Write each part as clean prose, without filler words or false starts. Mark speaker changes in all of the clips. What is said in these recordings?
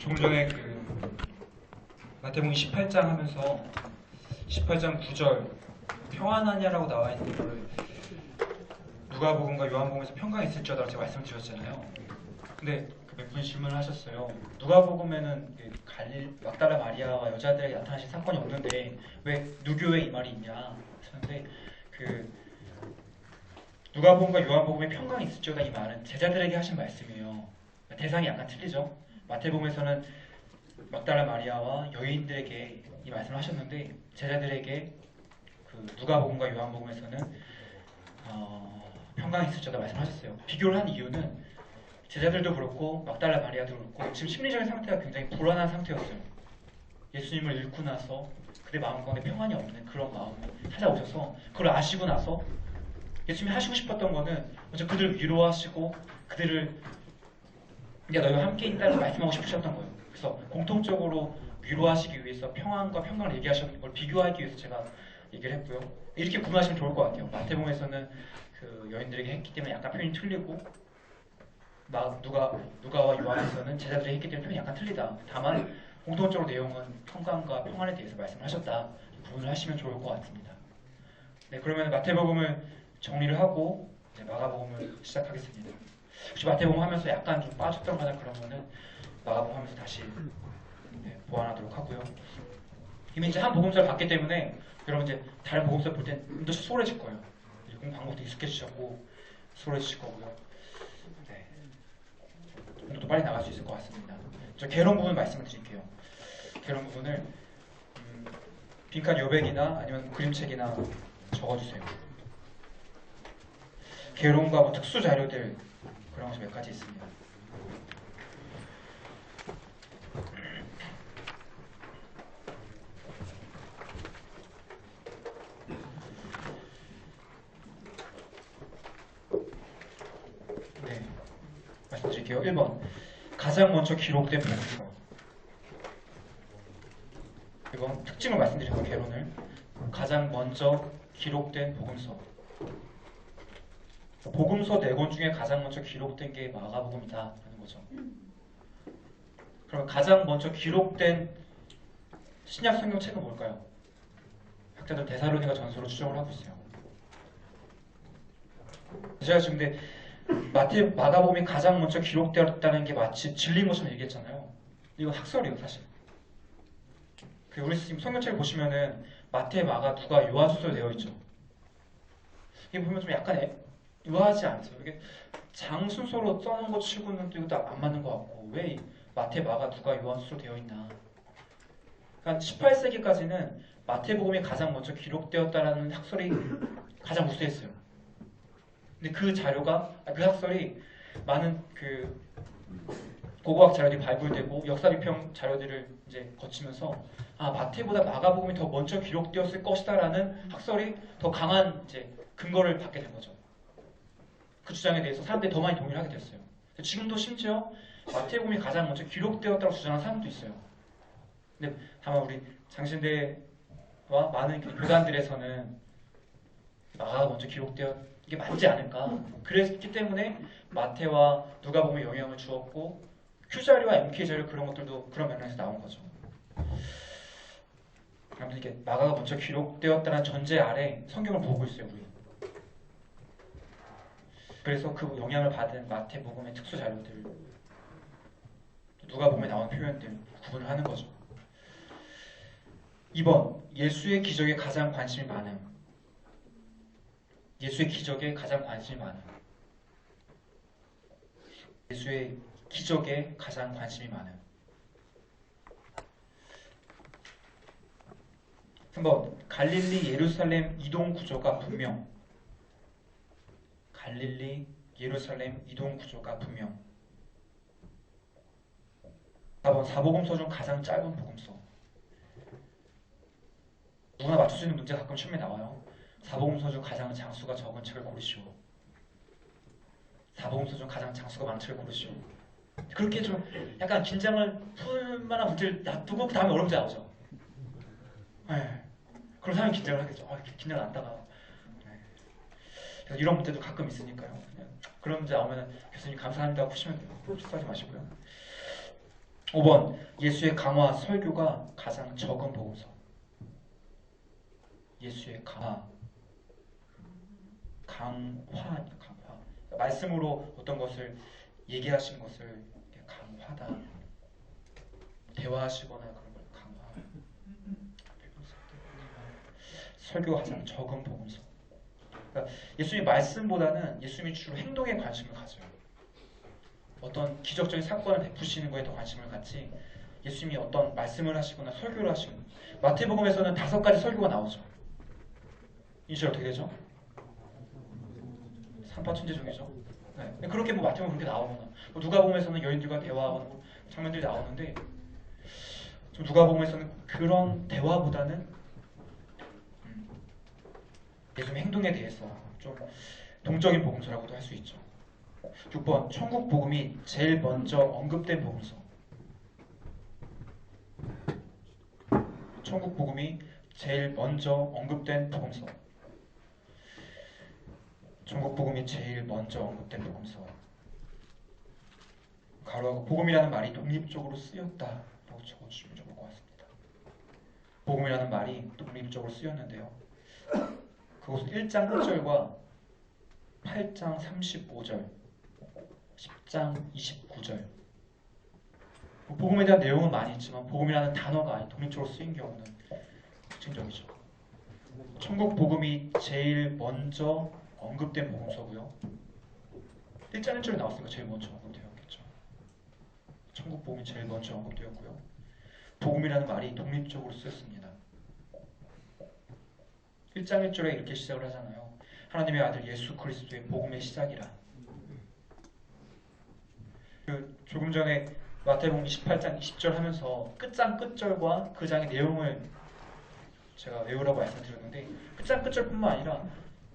Speaker 1: 조금 전에 마태복음 28장 하면서 28장 9절 평안하냐라고 나와 있는 거를 누가복음과 요한복음에서 평강이 있을지어다라고 제가 말씀드렸잖아요. 근데 몇 분이 질문을 하셨어요. 누가복음에는 막달라 마리아와 여자들에게 나타나신 사건이 없는데 왜 누교에 이 말이 있냐 하셨는데 누가복음과 요한복음에 평강이 있을지어다 이 말은 제자들에게 하신 말씀이에요. 대상이 약간 틀리죠. 마태복음에서는 막달라 마리아와 여인들에게 이 말씀을 하셨는데 제자들에게 누가복음과 요한복음에서는 평강이 있을지어다 말씀하셨어요. 비교를 한 이유는 제자들도 그렇고 막달라 마리아도 그렇고 지금 심리적인 상태가 굉장히 불안한 상태였어요. 예수님을 잃고 나서 그들의 마음 가운데 평안이 없는 그런 마음이 찾아오셔서 그걸 아시고 나서 예수님이 하시고 싶었던 거는 먼저 그들을 위로하시고 그들을 내가 너희와 함께 있다고 말씀하고 싶으셨던 거예요. 그래서 공통적으로 위로하시기 위해서 평안과 평강을 얘기하셨던 걸 비교하기 위해서 제가 얘기를 했고요. 이렇게 구분하시면 좋을 것 같아요. 마태복음에서는 여인들에게 했기 때문에 약간 표현이 틀리고 누가와 요한에서는 제자들에게 했기 때문에 표현이 약간 틀리다. 다만 공통적으로 내용은 평강과 평안에 대해서 말씀하셨다. 구분을 하시면 좋을 것 같습니다. 네, 그러면 마태복음을 정리를 하고 마가복음을 시작하겠습니다. 혹시 마태복음 하면서 약간 좀 빠졌던 거나 그런 거는 마가복음 하면서 다시 보완하도록 하고요. 이미 이제 한 복음서를 봤기 때문에 여러분 이제 다른 복음서 볼 땐 좀 더 수월해질 거예요. 공부 방법도 익숙해지셨고 수월해지실 거고요. 네. 좀 더 빨리 나갈 수 있을 것 같습니다. 저 개론 부분 말씀을 드릴게요. 개론 부분을 빈칸 요백이나 아니면 그림책이나 적어주세요. 개론과 뭐 특수 자료들 그런 것이 몇 가지 있습니다. 네, 말씀드릴게요. 1번 가장 먼저 기록된 복음서. 2번 특징을 말씀드릴 거예요. 개론을 가장 먼저 기록된 복음서. 복음서 4권 중에 가장 먼저 기록된 게 마가복음이다 라는 거죠. 그러면 가장 먼저 기록된 신약 성경책은 뭘까요? 학자들 데살로니가 전서로 추정을 하고 있어요. 제가 지금 근데 마가복음이 가장 먼저 기록되었다는 게 마치 진리인 것처럼 얘기했잖아요. 이건 학설이에요, 사실. 우리 지금 성경책을 보시면은 마태, 마가, 누가, 요한수서 되어 있죠. 이게 보면 좀 약간 의아하지 않죠? 이게 장 순서로 써놓은 것 치고는 또 이것도 안 맞는 것 같고 왜 마태, 마가, 누가, 요한수서 되어 있나? 그러니까 18세기까지는 마태복음이 가장 먼저 기록되었다라는 학설이 가장 우세했어요. 근데 그 학설이 많은 고고학 자료들이 발굴되고 역사 비평 자료들을 이제 거치면서 마태보다 마가복음이 더 먼저 기록되었을 것이다라는 학설이 더 강한 이제 근거를 받게 된 거죠. 그 주장에 대해서 사람들이 더 많이 동의를 하게 됐어요. 지금도 심지어 마태복음이 가장 먼저 기록되었다고 주장하는 사람도 있어요. 근데 다만 우리 장신대와 많은 교단들에서는 마가가 먼저 기록되었 이게 맞지 않을까. 그랬기 때문에 마태와 누가복음에 영향을 주었고 Q자료와 MK자료 그런 것들도 그런 맥락에서 나온 거죠. 아무튼 이게 마가가 먼저 기록되었다는 전제 아래 성경을 보고 있어요, 우리. 그래서 그 영향을 받은 마태복음의 특수 자료들, 누가복음에 나온 표현들 구분을 하는 거죠. 2번 예수의 기적에 가장 관심이 많음. 예수의 기적에 가장 관심이 많음. 예수의 기적에 가장 관심이 많음. 3번 갈릴리 예루살렘 이동 구조가 분명. 갈릴리 예루살렘 이동 구조가 분명. 4번 사복음서 중 가장 짧은 복음서. 누구나 맞출 수 있는 문제가 가끔 시험에 나와요. 사복음서 중 가장 장수가 적은 책을 고르시오. 사복음서 중 가장 장수가 많은 책을 고르시오. 그렇게 좀 약간 긴장을 풀 만한 문제를 놔두고 그 다음에 어려운 문제 나오죠. 네. 그런 사람이 긴장을 하겠죠. 긴장을 안 하다가. 네. 그래서 이런 문제도 가끔 있으니까요. 그런 문제 나오면 교수님 감사합니다 하고 푸시면 돼요. 푸시하지 마시고요. 5번 예수의 강화 설교가 가장 적은 복음서. 예수의 강화. 말씀으로 어떤 것을 얘기하신 것을 강화다. 대화하시거나 그런 걸 강화. 설교가 가장 적은 복음서. 그러니까 예수님 말씀보다는 예수님이 주로 행동에 관심을 가져요. 어떤 기적적인 사건을 베푸시는 거에 더 관심을 갖지 예수님이 어떤 말씀을 하시거나 설교를 하시는. 마태복음에서는 5가지 설교가 나오죠. 이제 어떻게 되죠? 산파천재종이죠. 네. 그렇게 뭐 마태복음 그렇게 나오거나 뭐 누가복음에서는 여인들과 대화하는 뭐 장면들이 나오는데 좀 누가복음에서는 그런 대화보다는 예수님 행동에 대해서 좀 동적인 복음서라고도 할 수 있죠. 6번 천국 복음이 제일 먼저 언급된 복음서. 천국 복음이 제일 먼저 언급된 복음서. 천국 복음이 제일 먼저 언급된 복음서. 가로하고 복음이라는 말이 독립적으로 쓰였다라고 적어주시면 좋을 것 같습니다. 복음이라는 말이 독립적으로 쓰였는데요. 그것은 1장 1절과 8장 35절, 10장 29절. 복음에 대한 내용은 많이 있지만 복음이라는 단어가 독립적으로 쓰인 경우는 특징적이죠. 천국 복음이 제일 먼저 언급된 복음서고요. 1장 1절에 나왔으니까 제일 먼저 언급되었겠죠. 천국 복음이 제일 먼저 언급되었고요. 복음이라는 말이 독립적으로 쓰였습니다. 1장 1절에 이렇게 시작을 하잖아요. 하나님의 아들 예수 그리스도의 복음의 시작이라. 조금 전에 마태복음 28장 20절 하면서 끝장 끝절과 그 장의 내용을 제가 외우라고 말씀드렸는데 끝장 끝절뿐만 아니라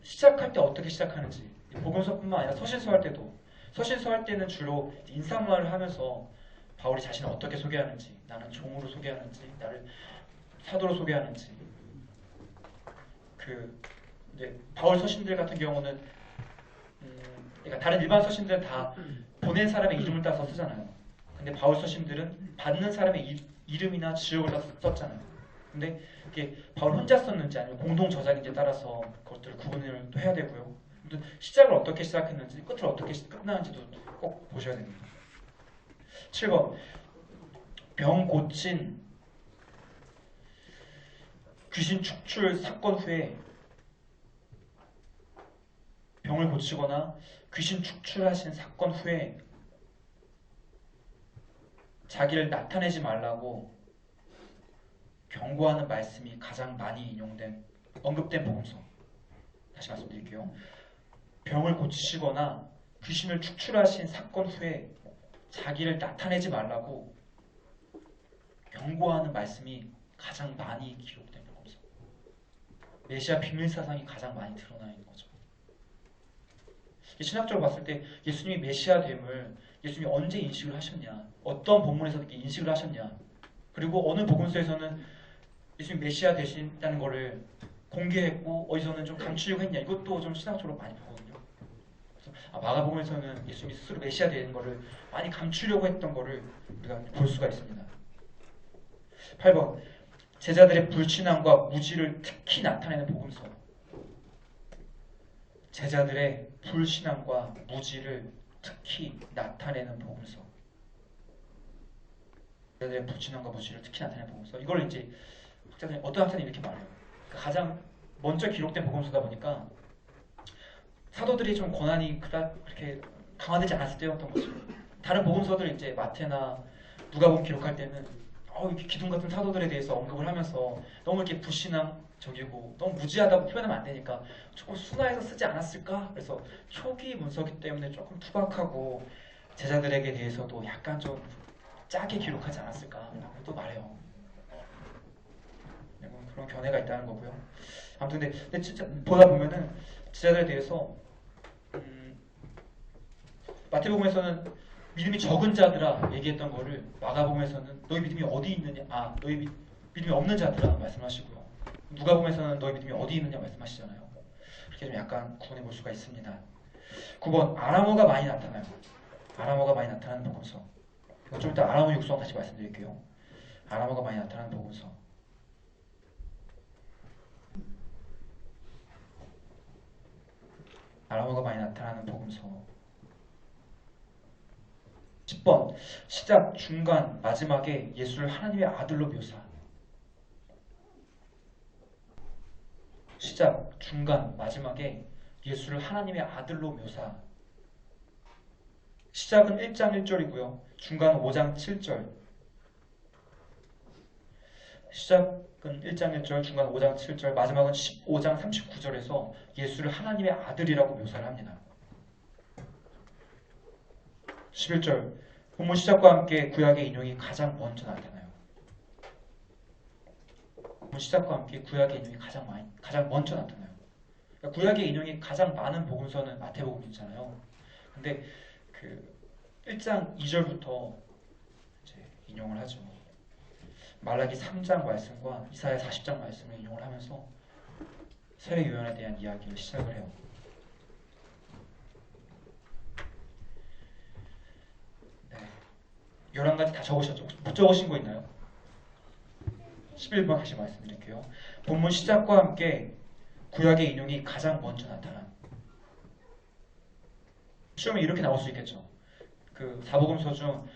Speaker 1: 시작할 때 어떻게 시작하는지 복음서뿐만 아니라 서신서 할 때도 서신서 할 때는 주로 인사말을 하면서 바울이 자신을 어떻게 소개하는지 나는 종으로 소개하는지 나를 사도로 소개하는지 이제 바울 서신들 같은 경우는 그러니까 다른 일반 서신들은 다 보낸 사람의 이름을 따서 쓰잖아요. 근데 바울 서신들은 받는 사람의 이름이나 지역을 따서 썼잖아요. 근데 이게 바울 혼자 썼는지 아니면 공동 저작인지에 따라서 그것들을 구분을 또 해야 되고요. 시작을 어떻게 시작했는지 끝을 어떻게 끝나는지도 꼭 보셔야 됩니다. 7번 병 고친 귀신 축출 사건 후에 병을 고치거나 귀신 축출하신 사건 후에 자기를 나타내지 말라고 경고하는 말씀이 가장 많이 언급된 복음서. 다시 말씀드릴게요. 병을 고치시거나 귀신을 축출하신 사건 후에 자기를 나타내지 말라고 경고하는 말씀이 가장 많이 기록된 복음서. 메시아 비밀사상이 가장 많이 드러나 있는 거죠. 신학적으로 봤을 때 예수님이 메시아됨을 예수님이 언제 인식을 하셨냐, 어떤 본문에서 이렇게 인식을 하셨냐, 그리고 어느 복음서에서는 예수님 메시아 되신다는 것을 공개했고 어디서는 좀 감추려고 했냐, 이것도 좀 신학적으로 많이 보거든요. 그래서 마가복음에서는 예수님이 스스로 메시아 되는 것을 많이 감추려고 했던 것을 우리가 볼 수가 있습니다. 8번 제자들의 불신앙과 무지를 특히 나타내는 복음서. 제자들의 불신앙과 무지를 특히 나타내는 복음서. 제자들의 불신앙과 무지를 특히 나타내는 복음서. 이걸 이제 어떤 학자들이 이렇게 말해요. 가장 먼저 기록된 복음서다 보니까 사도들이 좀 권한이 그렇게 강화되지 않았을 때였던 거죠. 다른 복음서들 이제 마태나 누가복음 기록할 때는 이렇게 기둥 같은 사도들에 대해서 언급을 하면서 너무 이렇게 불신앙적이고 너무 무지하다고 표현하면 안 되니까 조금 순화해서 쓰지 않았을까? 그래서 초기 문서기 때문에 조금 투박하고 제자들에게 대해서도 약간 좀 짜게 기록하지 않았을까? 라고 또 말해요. 그런 견해가 있다는 거고요. 아무튼 근데 진짜 보다 보면은 제자들에 대해서 마태복음에서는 믿음이 적은 자들아 얘기했던 거를 마가복음에서는 너희 믿음이 어디 있느냐, 너희 믿음이 없는 자들아 말씀하시고요. 누가복음에서는 너희 믿음이 어디 있느냐 말씀하시잖아요. 그렇게 좀 약간 구분해 볼 수가 있습니다. 9번 아람어가 많이 나타나요. 아람어가 많이 나타나는 복음서. 좀 이따 아람어 육성 다시 말씀드릴게요. 아람어가 많이 나타나는 복음서. 아람어가 많이 나타나는 복음서. 10번 시작, 중간, 마지막에 예수를 하나님의 아들로 묘사. 시작, 중간, 마지막에 예수를 하나님의 아들로 묘사. 시작은 1장 1절이고요. 중간은 5장 7절. 시작은 1장 1절, 중간 5장 7절, 마지막은 15장 39절에서 예수를 하나님의 아들이라고 묘사를 합니다. 11절, 본문 시작과 함께 구약의 인용이 가장 먼저 나타나요. 본문 시작과 함께 구약의 인용이 가장 먼저 나타나요. 그러니까 구약의 인용이 가장 많은 복음서는 마태복음이잖아요. 근데 그 1장 2절부터 이제 인용을 하죠. 말라기 3장 말씀과 이사야 40장 말씀을 인용을 하면서 세례 요한에 대한 이야기를 시작을 해요. 네. 11가지 다 적으셨죠? 못 적으신 거 있나요? 11번 다시 말씀드릴게요. 본문 시작과 함께 구약의 인용이 가장 먼저 나타난. 시험에 이렇게 나올 수 있겠죠. 그 사복음서 중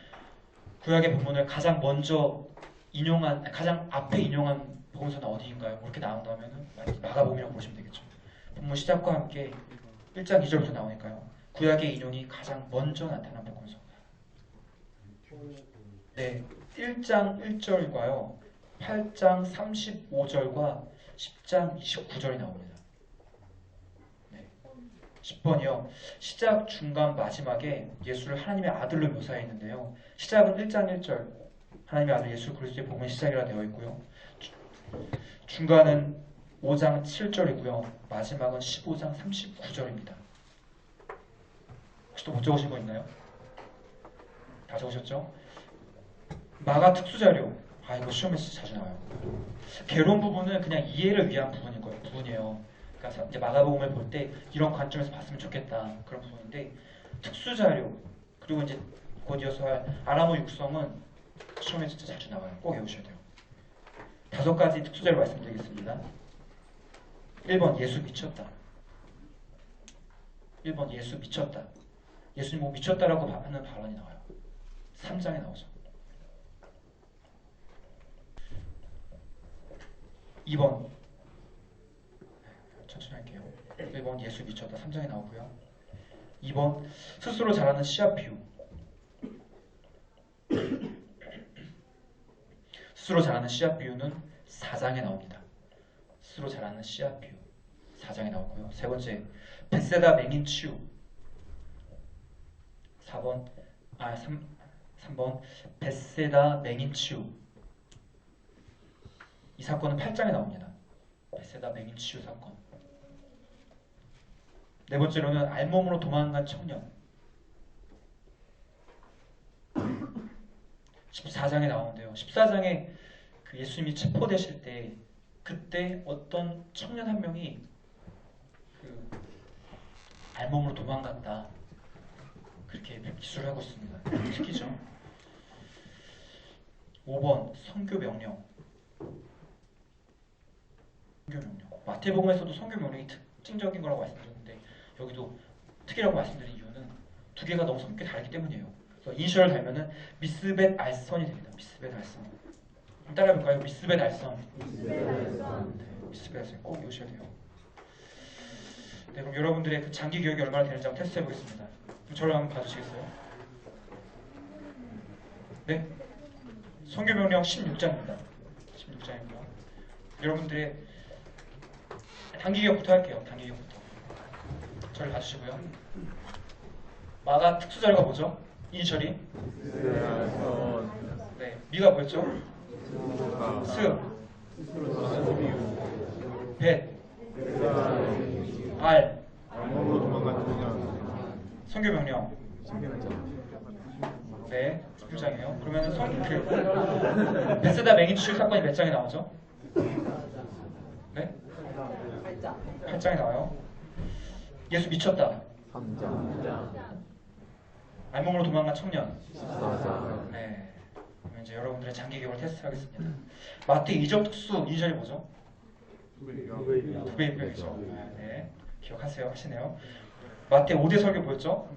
Speaker 1: 구약의 본문을 가장 먼저 인용한, 가장 앞에 인용한 복음서는 어디인가요? 이렇게 나온다면 마가복음이라고 보시면 되겠죠. 본문 시작과 함께 1장 2절부터 나오니까요. 구약의 인용이 가장 먼저 나타난 복음서. 네, 1장 1절과요. 8장 35절과 10장 29절이 나옵니다. 네. 10번이요. 시작, 중간, 마지막에 예수를 하나님의 아들로 묘사해 있는데요. 시작은 1장 1절. 하나님의 아들 예수 그리스도의 복음의 시작이라 되어 있고요. 중간은 5장 7절이고요. 마지막은 15장 39절입니다. 혹시 또 못 적으신 거 있나요? 다 적으셨죠? 마가 특수자료. 이거 시험에서 자주 나와요. 개론 부분은 그냥 이해를 위한 부분이에요. 그러니까 이제 마가복음을 볼 때 이런 관점에서 봤으면 좋겠다. 그런 부분인데 특수자료 그리고 이제 곧 이어서 할 아람어 육성은 시험에 진짜 자주 나와요. 꼭 외우셔야 돼요. 5가지 특수자료 말씀드리겠습니다. 1번 예수 미쳤다. 1번 예수 미쳤다. 예수님 뭐 미쳤다라고 하는 발언이 나와요. 3장에 나오죠. 2번 천천히 할게요. 1번 예수 미쳤다. 3장에 나오고요. 2번 스스로 자라는 씨앗 비유. 스스로 자라는 씨앗 비유는 4장에 나옵니다. 스스로 자라는 씨앗 비유 4장에 나오고요. 세 번째 벳세다 맹인 치유. 3번 벳세다 맹인 치유. 이 사건은 8장에 나옵니다. 벳세다 맹인 치유 사건. 네 번째로는 알몸으로 도망간 청년. 14장에 나오는데요. 14장에 그 예수님이 체포되실 때 그때 어떤 청년 한 명이 그 알몸으로 도망갔다. 그렇게 기술을 하고 있습니다. 특이죠. 5번 선교 명령. 마태복음에서도 선교 명령이 특징적인 거라고 말씀드렸는데 여기도 특이라고 말씀드린 이유는 두 개가 너무 성격이 다르기 때문이에요. 그래서 이니셜을 달면은 미스벳 알선이 됩니다. 미스벳 알선. 따라해볼까요? 미스벳 알선. 미스벳 알선 꼭 외우셔야 돼요. 네, 그럼 여러분들의 그 장기 기억이 얼마나 되는지 한번 테스트 해보겠습니다. 저를 한번 봐주시겠어요? 네, 선교 명령 16장입니다. 16장이고요. 여러분들의 단기 기억부터 할게요. 단기 기억부터. 저를 봐주시고요. 마가 특수자료가 뭐죠? 이니셜이? 네, 미가 뭐였죠? 스, 벳, 알, 선교 명령. 네, 16장이에요. 그러면 벳세다 맹인 치유 사건이 몇 장에 나오죠? 네? 8장에 나와요. 예수 미쳤다.
Speaker 2: 3장.
Speaker 1: 알몸으로 도망간 청년.
Speaker 2: 14장.
Speaker 1: 네. 그럼 이제 여러분들의 장기 기억을 테스트하겠습니다. 마태 이적 특수 이니셜이 뭐죠? 두 배인 표현이죠. 네. 기억하세요. 하시네요. 마태 5대 설교 뭐였죠?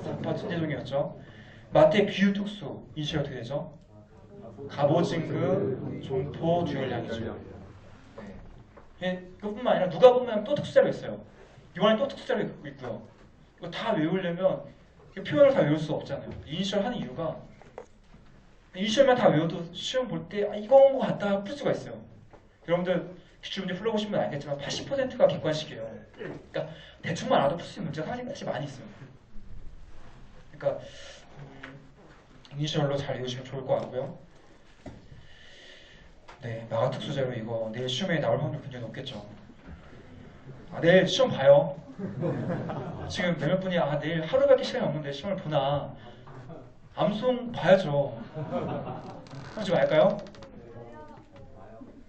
Speaker 1: 삼파 천재종이었죠. 마태 비유 특수 이니셜이 어떻게 되죠? 갑오징그 종포 듀얼량이죠. 네. 그뿐만 아니라 누가 보면 또 특수자료 있어요. 요한이 또 특수자료 있고요. 이거 다 외우려면 표현을 다 외울 수 없잖아요. 이니셜 하는 이유가 이니셜만 다 외워도 시험 볼 때 이거 온 것 같다 풀 수가 있어요. 여러분들 기출문제 풀어보시면 알겠지만 80%가 객관식이에요. 그러니까 대충만 알아도 풀 수 있는 문제가 사실 많이 있어요. 그러니까 이니셜로 잘 외우시면 좋을 것 같고요. 네, 마가 특수자료 이거 내일 시험에 나올 확률 굉장히 높겠죠. 내일 시험 봐요. 지금 몇몇 분이 내일 하루밖에 시간이 없는데 시험을 보나. 암송 봐야죠. 하지 말까요?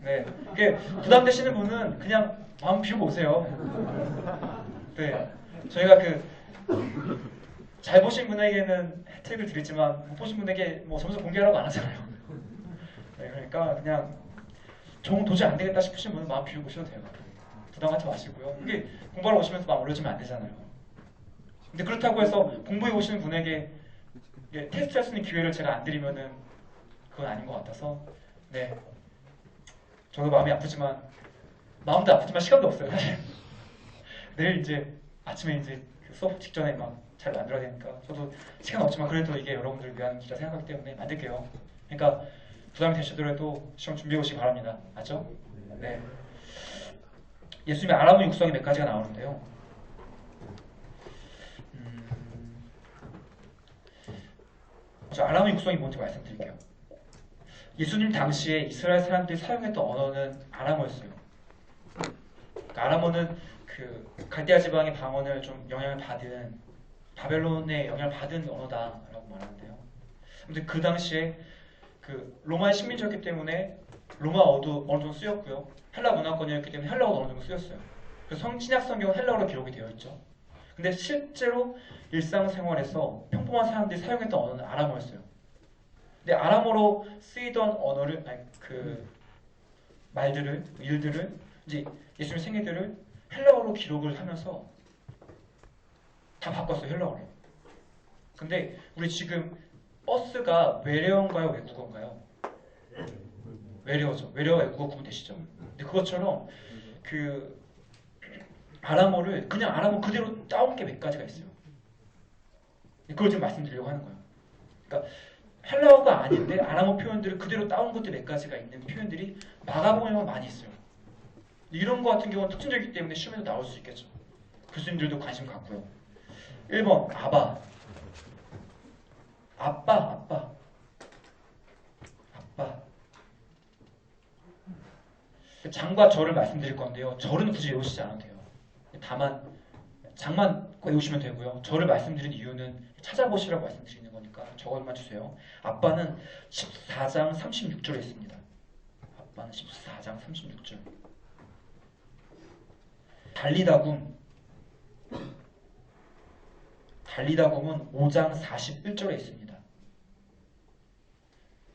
Speaker 1: 네, 이게 부담되시는 분은 그냥 마음 비우고 오세요. 네, 저희가 잘 보신 분에게는 혜택을 드리지만 못 보신 분에게 뭐 점수 공개하라고 안 하잖아요. 네, 그러니까 그냥 도저히 안 되겠다 싶으신 분은 마음 비우고 오셔도 돼요. 부담 갖지 마시고요. 이게 공부하러 오시면서 마음 올려주면 안 되잖아요. 근데 그렇다고 해서 공부해 오시는 분에게 테스트 할 수 있는 기회를 제가 안 드리면은 그건 아닌 것 같아서 네, 저도 마음이 아프지만 마음도 아프지만 시간도 없어요 사실. 내일 이제 아침에 이제 수업 직전에 막 잘 만들어야 되니까 저도 시간 없지만 그래도 이게 여러분들을 위한 길이라 생각하기 때문에 만들게요. 그러니까 부담이 되시더라도 시험 준비해 오시기 바랍니다. 맞죠? 네. 예수님의 아람의 육성이 몇 가지가 나오는데요. 저 아람의 육성이 뭔지 말씀드릴게요. 예수님 당시에 이스라엘 사람들이 사용했던 언어는 아람어였어요. 그러니까 아람어는 갈대아 지방의 방언을 좀 영향을 받은 바벨론의 영향을 받은 언어다라고 말하는데요. 근데 그 당시에 로마의 식민지였기 때문에 로마어도 어느 정도 쓰였고요. 헬라 문화권이었기 때문에 헬라어도 어느 정도 쓰였어요. 그래서 신약 성경은 헬라어로 기록이 되어 있죠. 근데 실제로 일상생활에서 평범한 사람들이 사용했던 언어는 아람어였어요. 근데 아람어로 쓰이던 언어를 말들을 일들을 이제 예수님 생애들을 헬라어로 기록을 하면서 다 바꿨어요. 헬라어로. 근데 우리 지금 버스가 외래어인가요? 외국어인가요? 외래어죠. 외래어가 외국어 구분되시죠? 근데 그것처럼 아람어를 그냥 아람어 그대로 따온 게 몇 가지가 있어요. 그걸 지금 말씀드리려고 하는 거예요. 그러니까 헬라어가 아닌데 아람어 표현들을 그대로 따온 것들 몇 가지가 있는 표현들이 마가복음에만 많이 있어요. 이런 거 같은 경우는 특징적이기 때문에 시험에도 나올 수 있겠죠. 교수님들도 관심 갖고요. 1번 아바. 아빠. 장과 절을 말씀드릴 건데요. 절은 굳이 외우시지 않아도 돼요. 다만 장만 외우시면 되고요. 절을 말씀드린 이유는 찾아보시라고 말씀드리는 거니까 저것만 주세요. 아빠는 14장 36절에 있습니다. 아빠는 14장 36절. 달리다굼은 5장 41절에 있습니다.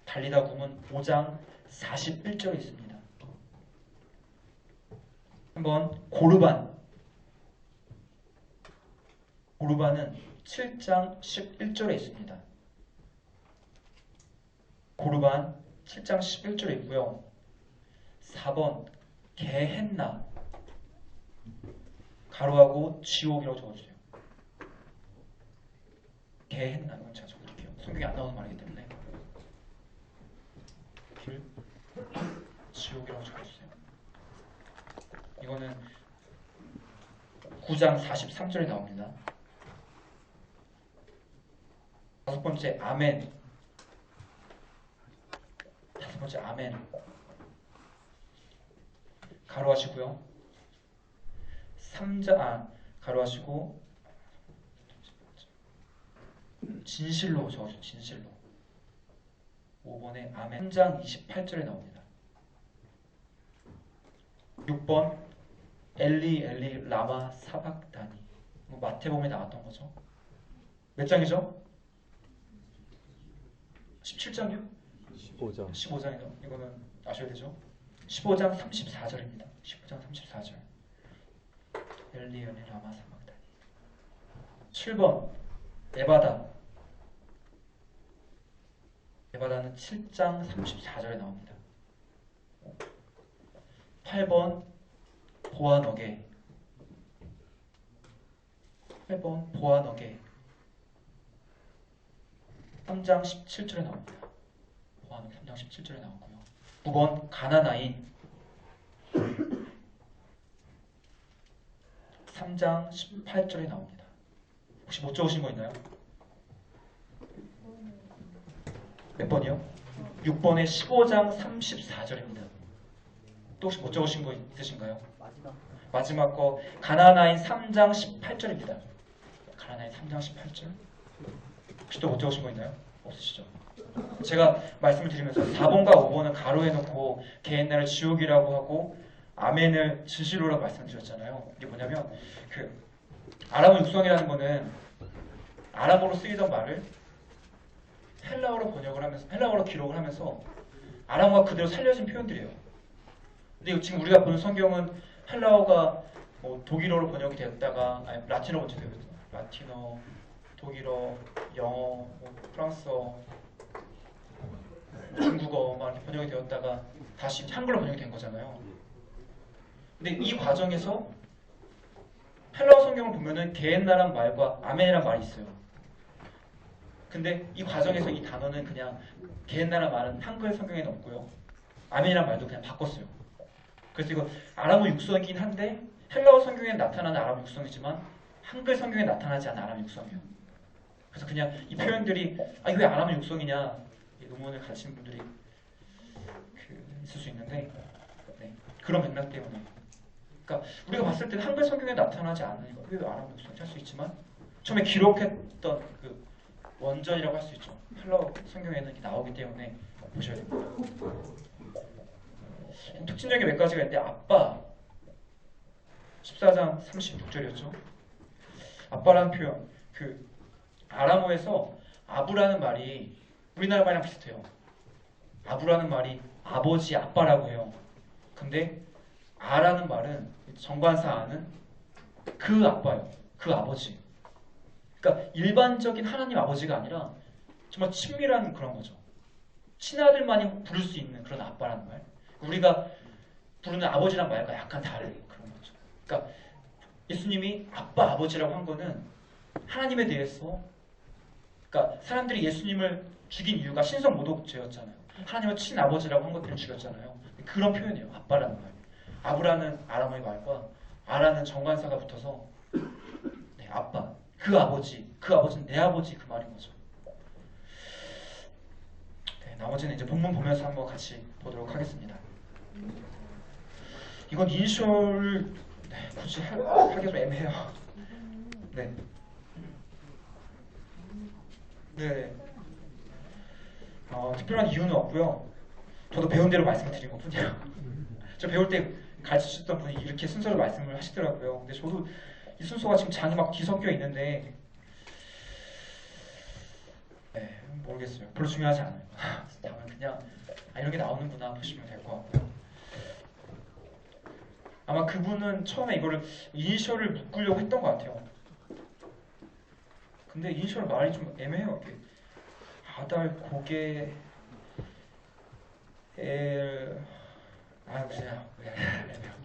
Speaker 1: 달리다굼은 5장 41절에 있습니다. 한번 고르반은 7장 11절에 있습니다. 고르반 7장 11절에 있고요. 4번 게헨나 가로하고 지옥이라고 적어주세요. 게헨나 이건 제가 적어줄게요. 성경에 안 나오는 말이기 때문에 지옥이라고 적어주세요. 이거는 9장 43절에 나옵니다. 5번째 아멘. 5번째 아멘. 가로하시고요. 3장 가로하시고 진실로 적어주세요. 진실로. 5번에 아멘. 3장 28절에 나옵니다. 6번 엘리 라마 사박다니. 마태복음에 나왔던 거죠. 몇 장이죠? 17장이요?
Speaker 2: 15장.
Speaker 1: 15장이죠. 이거는 아셔야 되죠. 15장 34절입니다. 15장 34절. 엘리 라마 사막다니. 7번 에바다. 에바다는 7장 34절에 나옵니다. 8번 보아너게. 8번 보아너게. 3장 17절에 나옵니다. 보아너게 3장 17절에 나오고요. 9번 가나나인. 3장 18절에 나옵니다. 혹시 못 적으신 거 있나요? 몇 번이요? 6번에 15장 34절입니다. 또 혹시 못 적으신 거 있으신가요? 마지막 거 가나나인 3장 18절입니다. 가나나인 3장 18절. 혹시 또 못 적으신 거 있나요? 없으시죠? 제가 말씀을 드리면서 4번과 5번은 가로해 놓고 개인나를 지옥이라고 하고 아멘을 진실로라고 말씀드렸잖아요. 이게 뭐냐면 그 아람어 육성이라는 거는 아람어로 쓰이던 말을 헬라어로 번역을 하면서 헬라어로 기록을 하면서 아람어가 그대로 살려진 표현들이에요. 근데 지금 우리가 보는 성경은 헬라어가 뭐 독일어로 번역이 되었다가 아니 라틴어 번역이 되었다. 라틴어, 독일어, 영어, 뭐 프랑스어, 중국어 막 이렇게 번역이 되었다가 다시 한글로 번역이 된 거잖아요. 근데 이 과정에서 헬라어 성경을 보면은 게엔나란 말과 아멘이란 말이 있어요. 근데 이 과정에서 이 단어는 그냥 게엔나란 말은 한글 성경에는 없고요. 아멘이란 말도 그냥 바꿨어요. 그래서 이거 아람어 육성이긴 한데 헬라어 성경에 나타나는 아람어 육성이지만 한글 성경에 나타나지 않는 아람어 육성이에요. 그래서 그냥 이 표현들이 이게 왜 아람어 육성이냐 이 논문을 가르치는 분들이 있을 수 있는데 네, 그런 맥락 때문에 그러니까 우리가 봤을 때는 한글 성경에 나타나지 않는 이거 왜 아람어 육성인지 할 수 있지만 처음에 기록했던 그 원전이라고 할 수 있죠. 헬라어 성경에는 이렇게 나오기 때문에 보셔야 됩니다. 특징적인 몇 가지가 있는데 아빠 14장 36절이었죠. 아빠라는 표현 그 아람어에서 아부라는 말이 우리나라 말이랑 비슷해요. 아부라는 말이 아버지 아빠라고 해요. 근데 아라는 말은 정관사 아는 그 아빠예요. 그 아버지. 그러니까 일반적인 하나님 아버지가 아니라 정말 친밀한 그런 거죠. 친아들만이 부를 수 있는 그런 아빠라는 말. 우리가 부르는 아버지란 말과 약간 다른 그런 거죠. 그러니까 예수님이 아빠 아버지라고 한 거는 하나님에 대해서 그러니까 사람들이 예수님을 죽인 이유가 신성 모독죄였잖아요. 하나님은 친아버지라고 한 것들을 죽였잖아요. 그런 표현이에요. 아빠라는 말. 아브라는 아람어의 말과 아라는 정관사가 붙어서 네, 아빠. 그 아버지는 내 아버지 그 말인 거죠. 네, 나머지는 이제 본문 보면서 한번 같이 보도록 하겠습니다. 이건 인쇼를 네, 굳이 하기 좀 애매해요. 네. 네. 특별한 이유는 없고요. 저도 배운 대로 말씀을 드린 것뿐이에요. 저 배울 때 가르치셨던 분이 이렇게 순서로 말씀을 하시더라고요. 근데 저도 이 순서가 지금 장이 막 뒤섞여 있는데 네, 모르겠어요. 별로 중요하지 않아요. 다만 그냥 이런 게 나오는구나 보시면 될 것 같고요. 아마 그분은 처음에 이거를 이니셜을 묶으려고 했던 것 같아요. 근데 이니셜 말이 좀 애매해요. 이게 아달 고개 그냥 애매해요.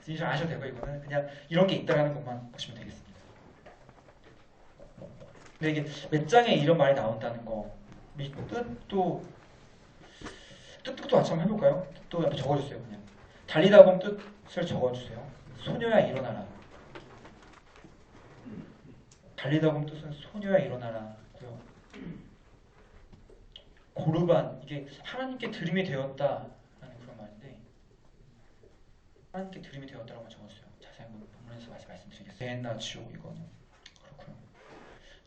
Speaker 1: 이니셜 아셔도 되고 이거는 그냥 이런 게 있다라는 것만 보시면 되겠습니다. 근데 이게 몇 장에 이런 말이 나온다는 거, 이 뜻도 같이 한번 해볼까요? 뜻도 한번 적어주세요. 그냥 달리다 보면 뜻을 적어주세요. 소녀야 일어나라. 달리다 보면 뜻은 소녀야 일어나라고요. 고르반 이게 하나님께 드림이 되었다라는 그런 말인데 하나님께 드림이 되었다라고 적었어요. 자세한 건 본문에서 말씀드리겠습니다. 베엔나 지옥 이거는 그렇고요.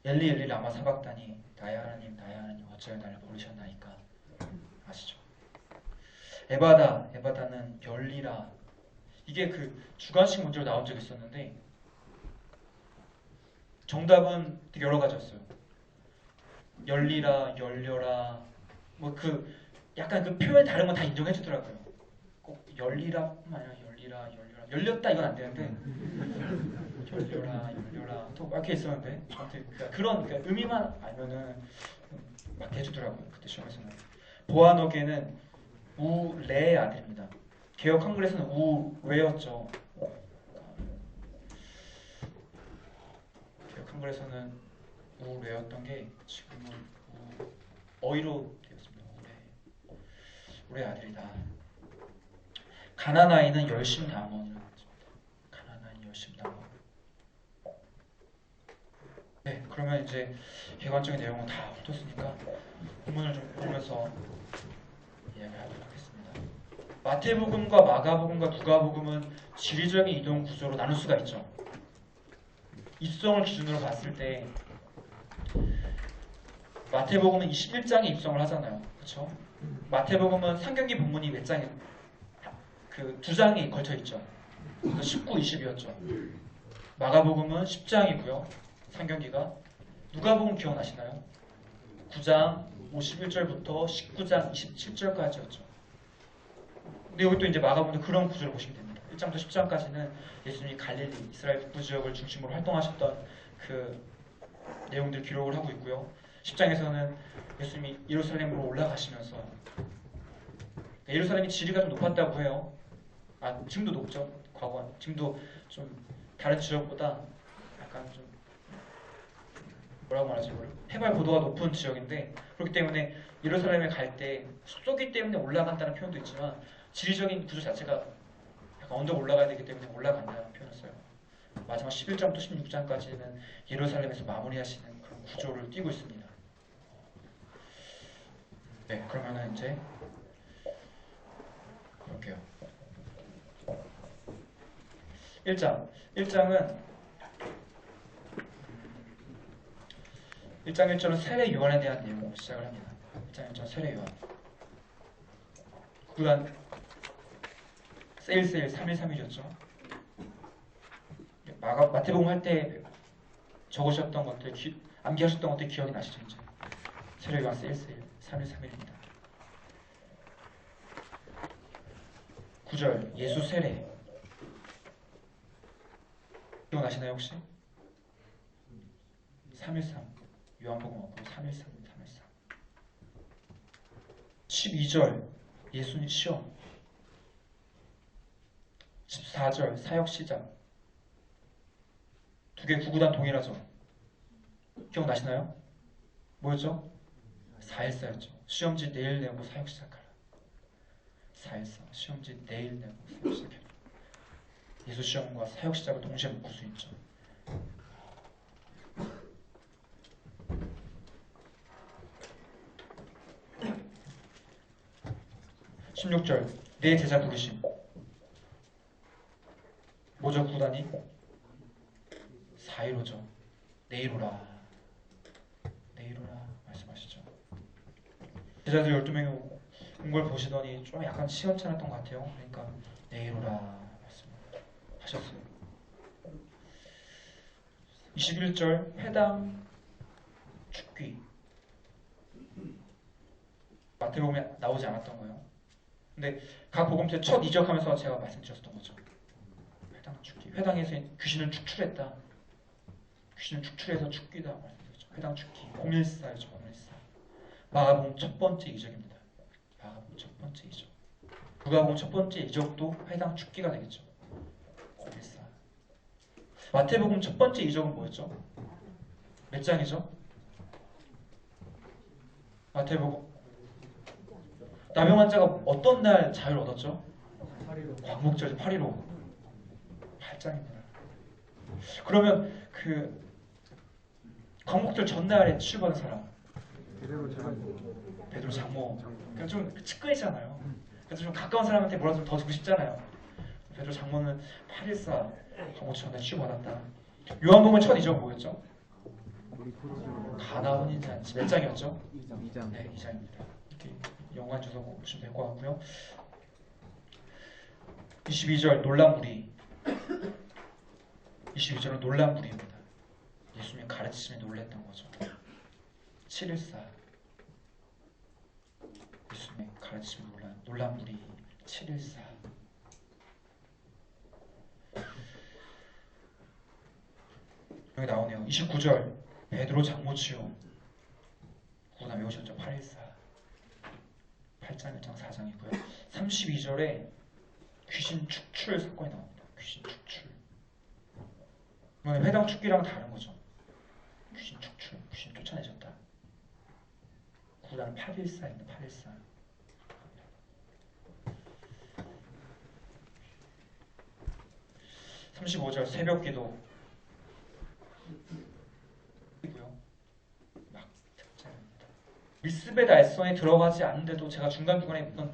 Speaker 1: 엘리 라마 사박다니 나의 하나님 어찌하여 나를 버리셨나이까 아시죠? 에바다는 열리라. 이게 그 주관식 문제로 나온 적이 있었는데 정답은 되게 여러 가지였어요. 열리라, 열려라, 뭐 그 약간 그 표현 다른 건 다 인정해 주더라고요. 꼭 열리라뿐만 아니라 열리라, 열려라, 열렸다 이건 안 되는데 열려라, 열려라 또 이렇게 있었는데 아무튼 그런 의미만 알면은 막 해주더라고요. 그때 시험에서는. 보아너게는 우레의 아들입니다. 개혁 한글에서는 우외였죠. 개혁 한글에서는 우외였던 게 지금은 어휘로 되었습니다. 우레의 아들이다. 가난아이는 열심당원이라고 했습니다. 가난아이는 열심당원. 네, 그러면 이제 개관적인 내용은 다 훑었으니까 본문을 좀 보면서 이야기하도록 하겠습니다. 마태복음과 마가복음과 누가복음은 지리적인 이동 구조로 나눌 수가 있죠. 입성을 기준으로 봤을 때 마태복음은 21장에 입성을 하잖아요. 그렇죠? 마태복음은 상경기 본문이 몇 장에 그 2장에 걸쳐 있죠. 19, 20이었죠. 마가복음은 10장이고요. 상경기가. 누가복음 기억나시나요? 9장 51절부터 19장 27절까지였죠. 근데 여기 또 이제 마가복음도 그런 구조를 보시면 됩니다. 1장부터 10장까지는 예수님이 갈릴리, 이스라엘 북부 지역을 중심으로 활동하셨던 그 내용들 기록을 하고 있고요. 10장에서는 예수님이 예루살렘으로 올라가시면서 예루살렘이 지리가 좀 높았다고 해요. 지금도 높죠. 과거 지금도 좀 다른 지역보다 약간 좀 뭐라고 말하지? 해발 고도가 높은 지역인데 그렇기 때문에 예루살렘에 갈 때 숲속이기 때문에 올라간다는 표현도 있지만 지리적인 구조 자체가 약간 언덕 올라가야 되기 때문에 올라간다는 표현을 써요. 마지막 11장부터 16장까지는 예루살렘에서 마무리하시는 그런 구조를 띠고 있습니다. 네, 그러면은 이제 볼게요. 1장. 1장 1절은 세례 요한에 대한 내용으로 시작을 합니다. 1장 1절 세례 요한. 그간 세일 3.1.3.1이었죠. 마태복음 할 때 적으셨던 것들, 암기하셨던 것들 기억이 나시죠? 이제 세례 요한 세일 3.1.3.1입니다. 9절 예수 세례. 기억나시나요 혹시? 3.1.3 요한복음 없고 3.1.3 12절 예수님 시험. 14절 사역 시작. 두 개 구구단 동일하죠? 기억나시나요? 뭐였죠? 4.14였죠. 시험지 내일 내고 사역 시작하라. 4.14 시험지 내일 내고 사역 시작하라. 예수 시험과 사역 시작을 동시에 묶을 수 있죠. 16절 내 제자 부르심. 뭐죠 구단이? 4.15죠. 내일 오라. 내일 오라 말씀하시죠. 제자들 12명이 온 걸 보시더니 좀 약간 시원찮았던 것 같아요. 그러니까 내일 오라 말씀하셨어요. 21절 회당 죽기. 마태복음에 나오지 않았던 거예요. 근데 각 복음서 첫 이적하면서 제가 말씀드렸던 거죠. 회당 죽기. 회당에서 귀신을 축출했다. 귀신을 축출해서 죽기다 말씀드렸죠. 회당 죽기. 014였죠. 014. 마가복음 첫 번째 이적입니다. 마가복음 첫 번째 이적. 누가복음 첫 번째 이적도 회당 죽기가 되겠죠. 014. 마태복음 첫 번째 이적은 뭐였죠? 몇 장이죠? 마태복음 나병 환자가 어떤 날 자유를 얻었죠? 광복절 8.15 8장입니다. 그러면 그 광복절 전날에 치유받은 사람 베드로 장모. 그러니까 좀 측근이잖아요. 그래서 좀 가까운 사람한테 뭐라도 좀 더 주고 싶잖아요. 베드로 장모는 8.14 광복절 전날 치유받았다. 요한복음 첫 이적 뭐였죠? 가나 혼인 잔치. 몇 장이었죠? 2장. 네, 2장입니다. 연관 주소 보시면 될 것 같고요. 22절 놀란 무리. 22절은 놀란 무리입니다. 예수님 가르치심에 놀랬던 거죠. 714. 예수님의 가르침을 놀란 무리 714. 여기 나오네요. 29절 베드로 장모치요. 구나 외우셨죠? 814. 8장 1장 4장이고요. 32절에 귀신 축출 사건이 나옵니다. 귀신 축출. 이건 회당 축기랑 다른 거죠. 귀신 축출, 귀신 쫓아내셨다. 구단은 814입니다. 814. 35절 새벽기도 이고요. 막 특자입니다. 밀스베 달성에 들어가지 않는데도 제가 중간중간에 보던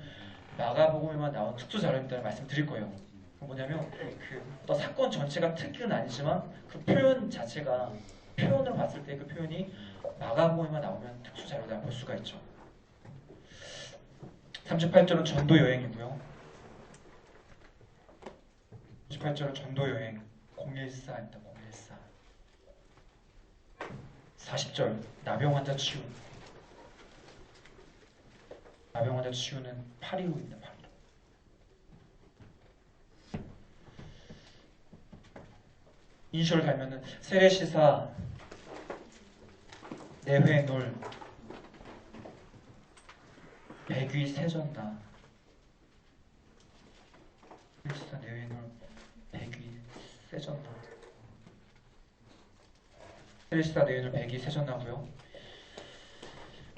Speaker 1: 마가복음에만 나온 특수 자료입니다. 말씀드릴 거예요. 뭐냐면 그 어떤 사건 전체가 특기는 아니지만 그 표현 자체가 표현을 봤을 때 그 표현이 마가복음에만 나오면 특수 자료다 볼 수가 있죠. 38절은 전도 여행이고요. 38절은 전도 여행 014입니다. 014. 40절 나병 환자 치유. 나병 환자 치유는 815입니다. 815. 인쇼를 달면은 세례시사 내회놀 백위 세전나. 세례시사 내회놀 백위 세전나. 세례시사 내회놀 백위 세전나고요.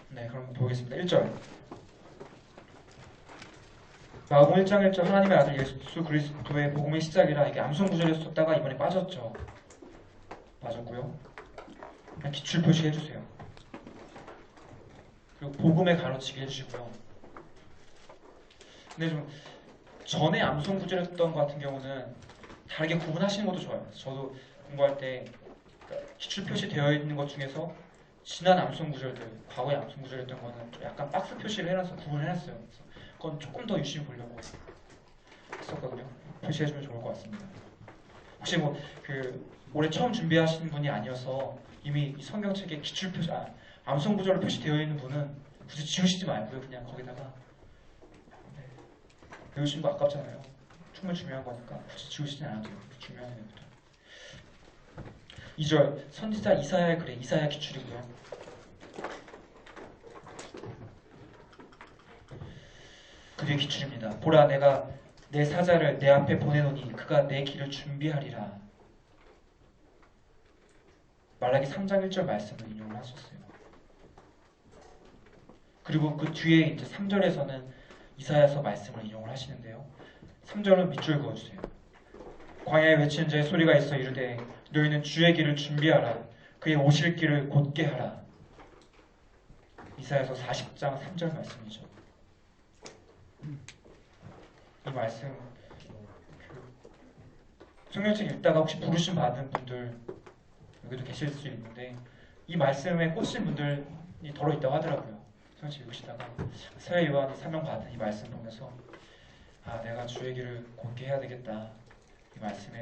Speaker 1: 네, 그럼 보겠습니다. 1절 마가복음 1장 1절 하나님의 아들 예수 그리스도의 복음의 시작이라. 이게 암송구절이었다가 이번에 빠졌죠. 빠졌고요. 그냥 기출 표시해 주세요. 그리고 복음에 가로치기 해주시고요. 근데 좀 전에 암송구절이었던 것 같은 경우는 다르게 구분하시는 것도 좋아요. 저도 공부할 때 기출 표시되어 있는 것 중에서 지난 암송구절들, 과거의 암송구절이었던 거는 좀 약간 박스 표시를 해놔서 구분해놨어요. 그래서 그건 조금 더 유심히 보려고 했었거든요. 표시해주면 좋을 것 같습니다. 혹시 뭐 올해 처음 준비하신 분이 아니어서 이미 이 성경책에 기출 표시, 암송구절로 표시되어 있는 분은 굳이 지우시지 말고요. 그냥 거기다가 배우신 거 아깝잖아요. 정말 중요한 거니까 굳이 지우시지 않아도 돼요. 중요한 내용부터. 2절 선지자 이사야의 글에 이사야 기출이고요. 그의 기출입니다. 보라 내가 내 사자를 내 앞에 보내노니 그가 내 길을 준비하리라. 말라기 3장 1절 말씀을 인용을 하셨어요. 그리고 그 뒤에 이제 3절에서는 이사야서 말씀을 인용을 하시는데요. 3절은 밑줄 그어주세요. 광야에 외치는 자의 소리가 있어 이르되 너희는 주의 길을 준비하라. 그의 오실 길을 곧게 하라. 이사야서 40장 3절 말씀이죠. 이 말씀 성경책 읽다가 혹시 부르심 받은 분들 여기도 계실 수 있는데 이 말씀에 꽂힌 분들이 더러 있다고 하더라고요. 성경책 읽으시다가 사회 요한이 사명 받은 이 말씀 보면서 내가 주의 길을 곧게 해야 되겠다. 이 말씀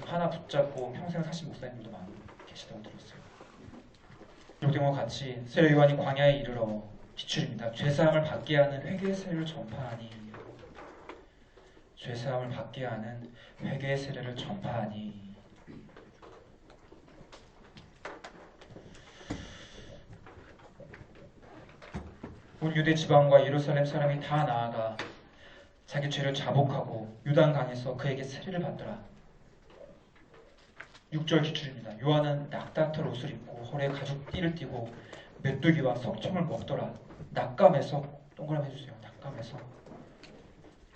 Speaker 1: 하나 붙잡고 평생 사신 목사님들도 많이 계시다고 들었어요. 요경과 같이 세례 요한이 광야에 이르러 기출입니다. 죄사함을 받게 하는 회개의 세례를 전파하니. 죄사함을 받게 하는 회개의 세례를 전파하니. 온 유대 지방과 예루살렘 사람이 다 나아가 자기 죄를 자복하고 요단강에서 그에게 세례를 받더라. 6절 기출입니다. 요한은 낙타털 옷을 입고 허리에 가죽띠를 띠고 메뚜기와 석청을 먹더라. 낙감에서 동그라미 해주세요. 낙감에서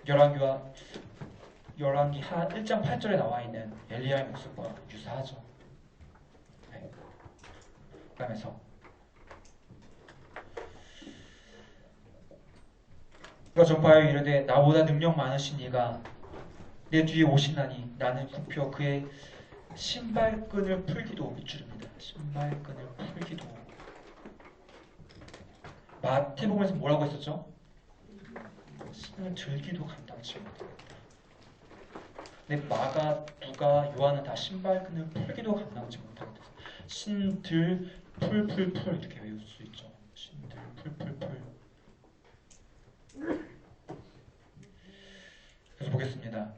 Speaker 1: 열왕기 1장 8절에 나와 있는 엘리야의 모습과 유사하죠. 네. 낙감에서 그가 전파하여 이르되 나보다 능력 많으신 이가 내 뒤에 오시나니 나는 굽혀 그의 신발끈을 풀기도. 밑줄입니다. 신발끈을 풀기도. 마태복음에서 뭐라고 했었죠? 신을 들기도 감당치 못합니다. 근데 마가, 누가, 요한은 다 신발끈을 풀기도 감당치 못합니다. 신들 풀풀풀 이렇게 외울 수 있죠. 신들 풀풀풀. 그래서 보겠습니다.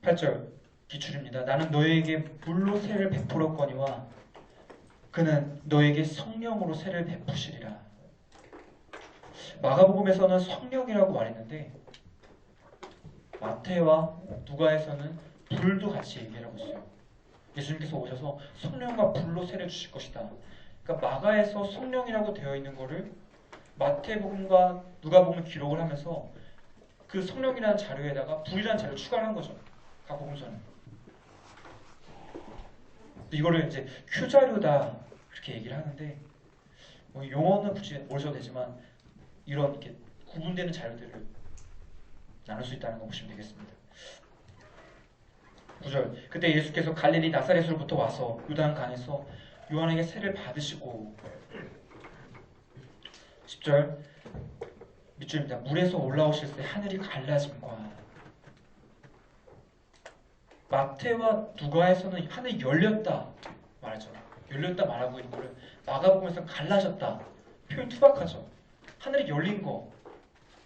Speaker 1: 8절 기출입니다. 나는 너에게 물로 세를 베풀었거니와 그는 너에게 성령으로 세를 베푸시리라. 마가복음에서는 성령이라고 말했는데 마태와 누가에서는 불도 같이 얘기하고 있어요. 예수님께서 오셔서 성령과 불로 세를 주실 것이다. 그러니까 마가에서 성령이라고 되어 있는 거를 마태복음과 누가복음을 기록을 하면서 그 성령이라는 자료에다가 불이라는 자료를 추가를 한 거죠. 각 복음서는. 이거를 이제 Q자료다 그렇게 얘기를 하는데 뭐 용어는 굳이 모르셔도 되지만 이런 이렇게 구분되는 자료들을 나눌 수 있다는 거 보시면 되겠습니다. 9절 그때 예수께서 갈릴리 나사렛으로부터 와서 요단강에서 요한에게 세를 받으시고 10절 밑줄입니다. 물에서 올라오실 때 하늘이 갈라짐과 마태와 누가에서는 하늘이 열렸다 말하죠. 열렸다 말하고 있는 거를 마가복음에서 갈라졌다 표현 투박하죠. 하늘이 열린 거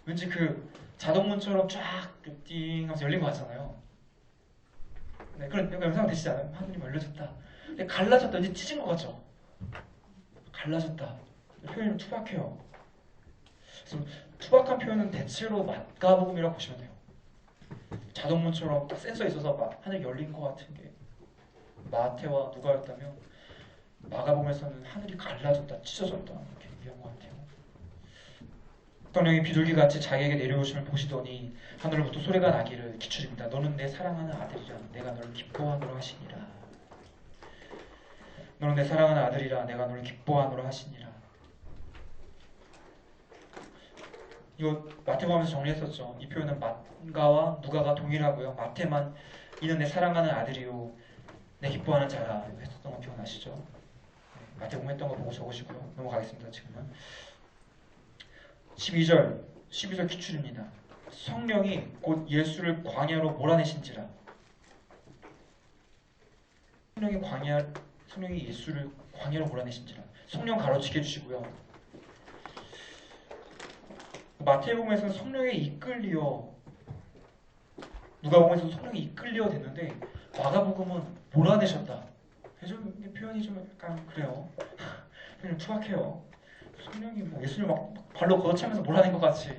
Speaker 1: 왠지 그 자동문처럼 쫙띵 하면서 열린 거 같잖아요. 네, 그런 영상 되시지 않아요? 하늘이 열려졌다. 근데 갈라졌다 왠지 찢은 거 같죠. 갈라졌다 표현이 투박해요. 그래서 투박한 표현은 대체로 마가복음이라고 보시면 돼요. 자동문처럼 딱 센서에 있어서 막 하늘이 열린 것 같은 게 마태와 누가였다면 마가복음에서는 하늘이 갈라졌다, 찢어졌다 이렇게 얘기한 것 같아요. 성령이 비둘기같이 자기에게 내려오심을 보시더니 하늘로부터 소리가 나기를 기출입니다. 너는 내 사랑하는 아들이라 내가 너를 기뻐하노라 하시니라. 너는 내 사랑하는 아들이라 내가 너를 기뻐하노라 하시니라. 이거 마태복음에서 정리했었죠. 이 표현은 마가와 누가가 동일하고요. 마태만 이는 내 사랑하는 아들이요 내 기뻐하는 자라 했었던 거 기억나시죠? 마태복음 했던 거 보고 적으시고요. 넘어가겠습니다. 지금은 12절 기출입니다. 성령이 곧 예수를 광야로 몰아내신지라. 성령이 예수를 광야로 몰아내신지라. 성령 가로치게 해주시고요. 마태복음에서는 성령에 이끌리어, 누가복음에서는 성령이 이끌리어 됐는데 마가복음은 몰아내셨다. 좀 표현이 좀 약간 그래요. 좀 투박해요. 성령이 뭐 예수를 막 발로 걷어차면서 몰아낸 것 같이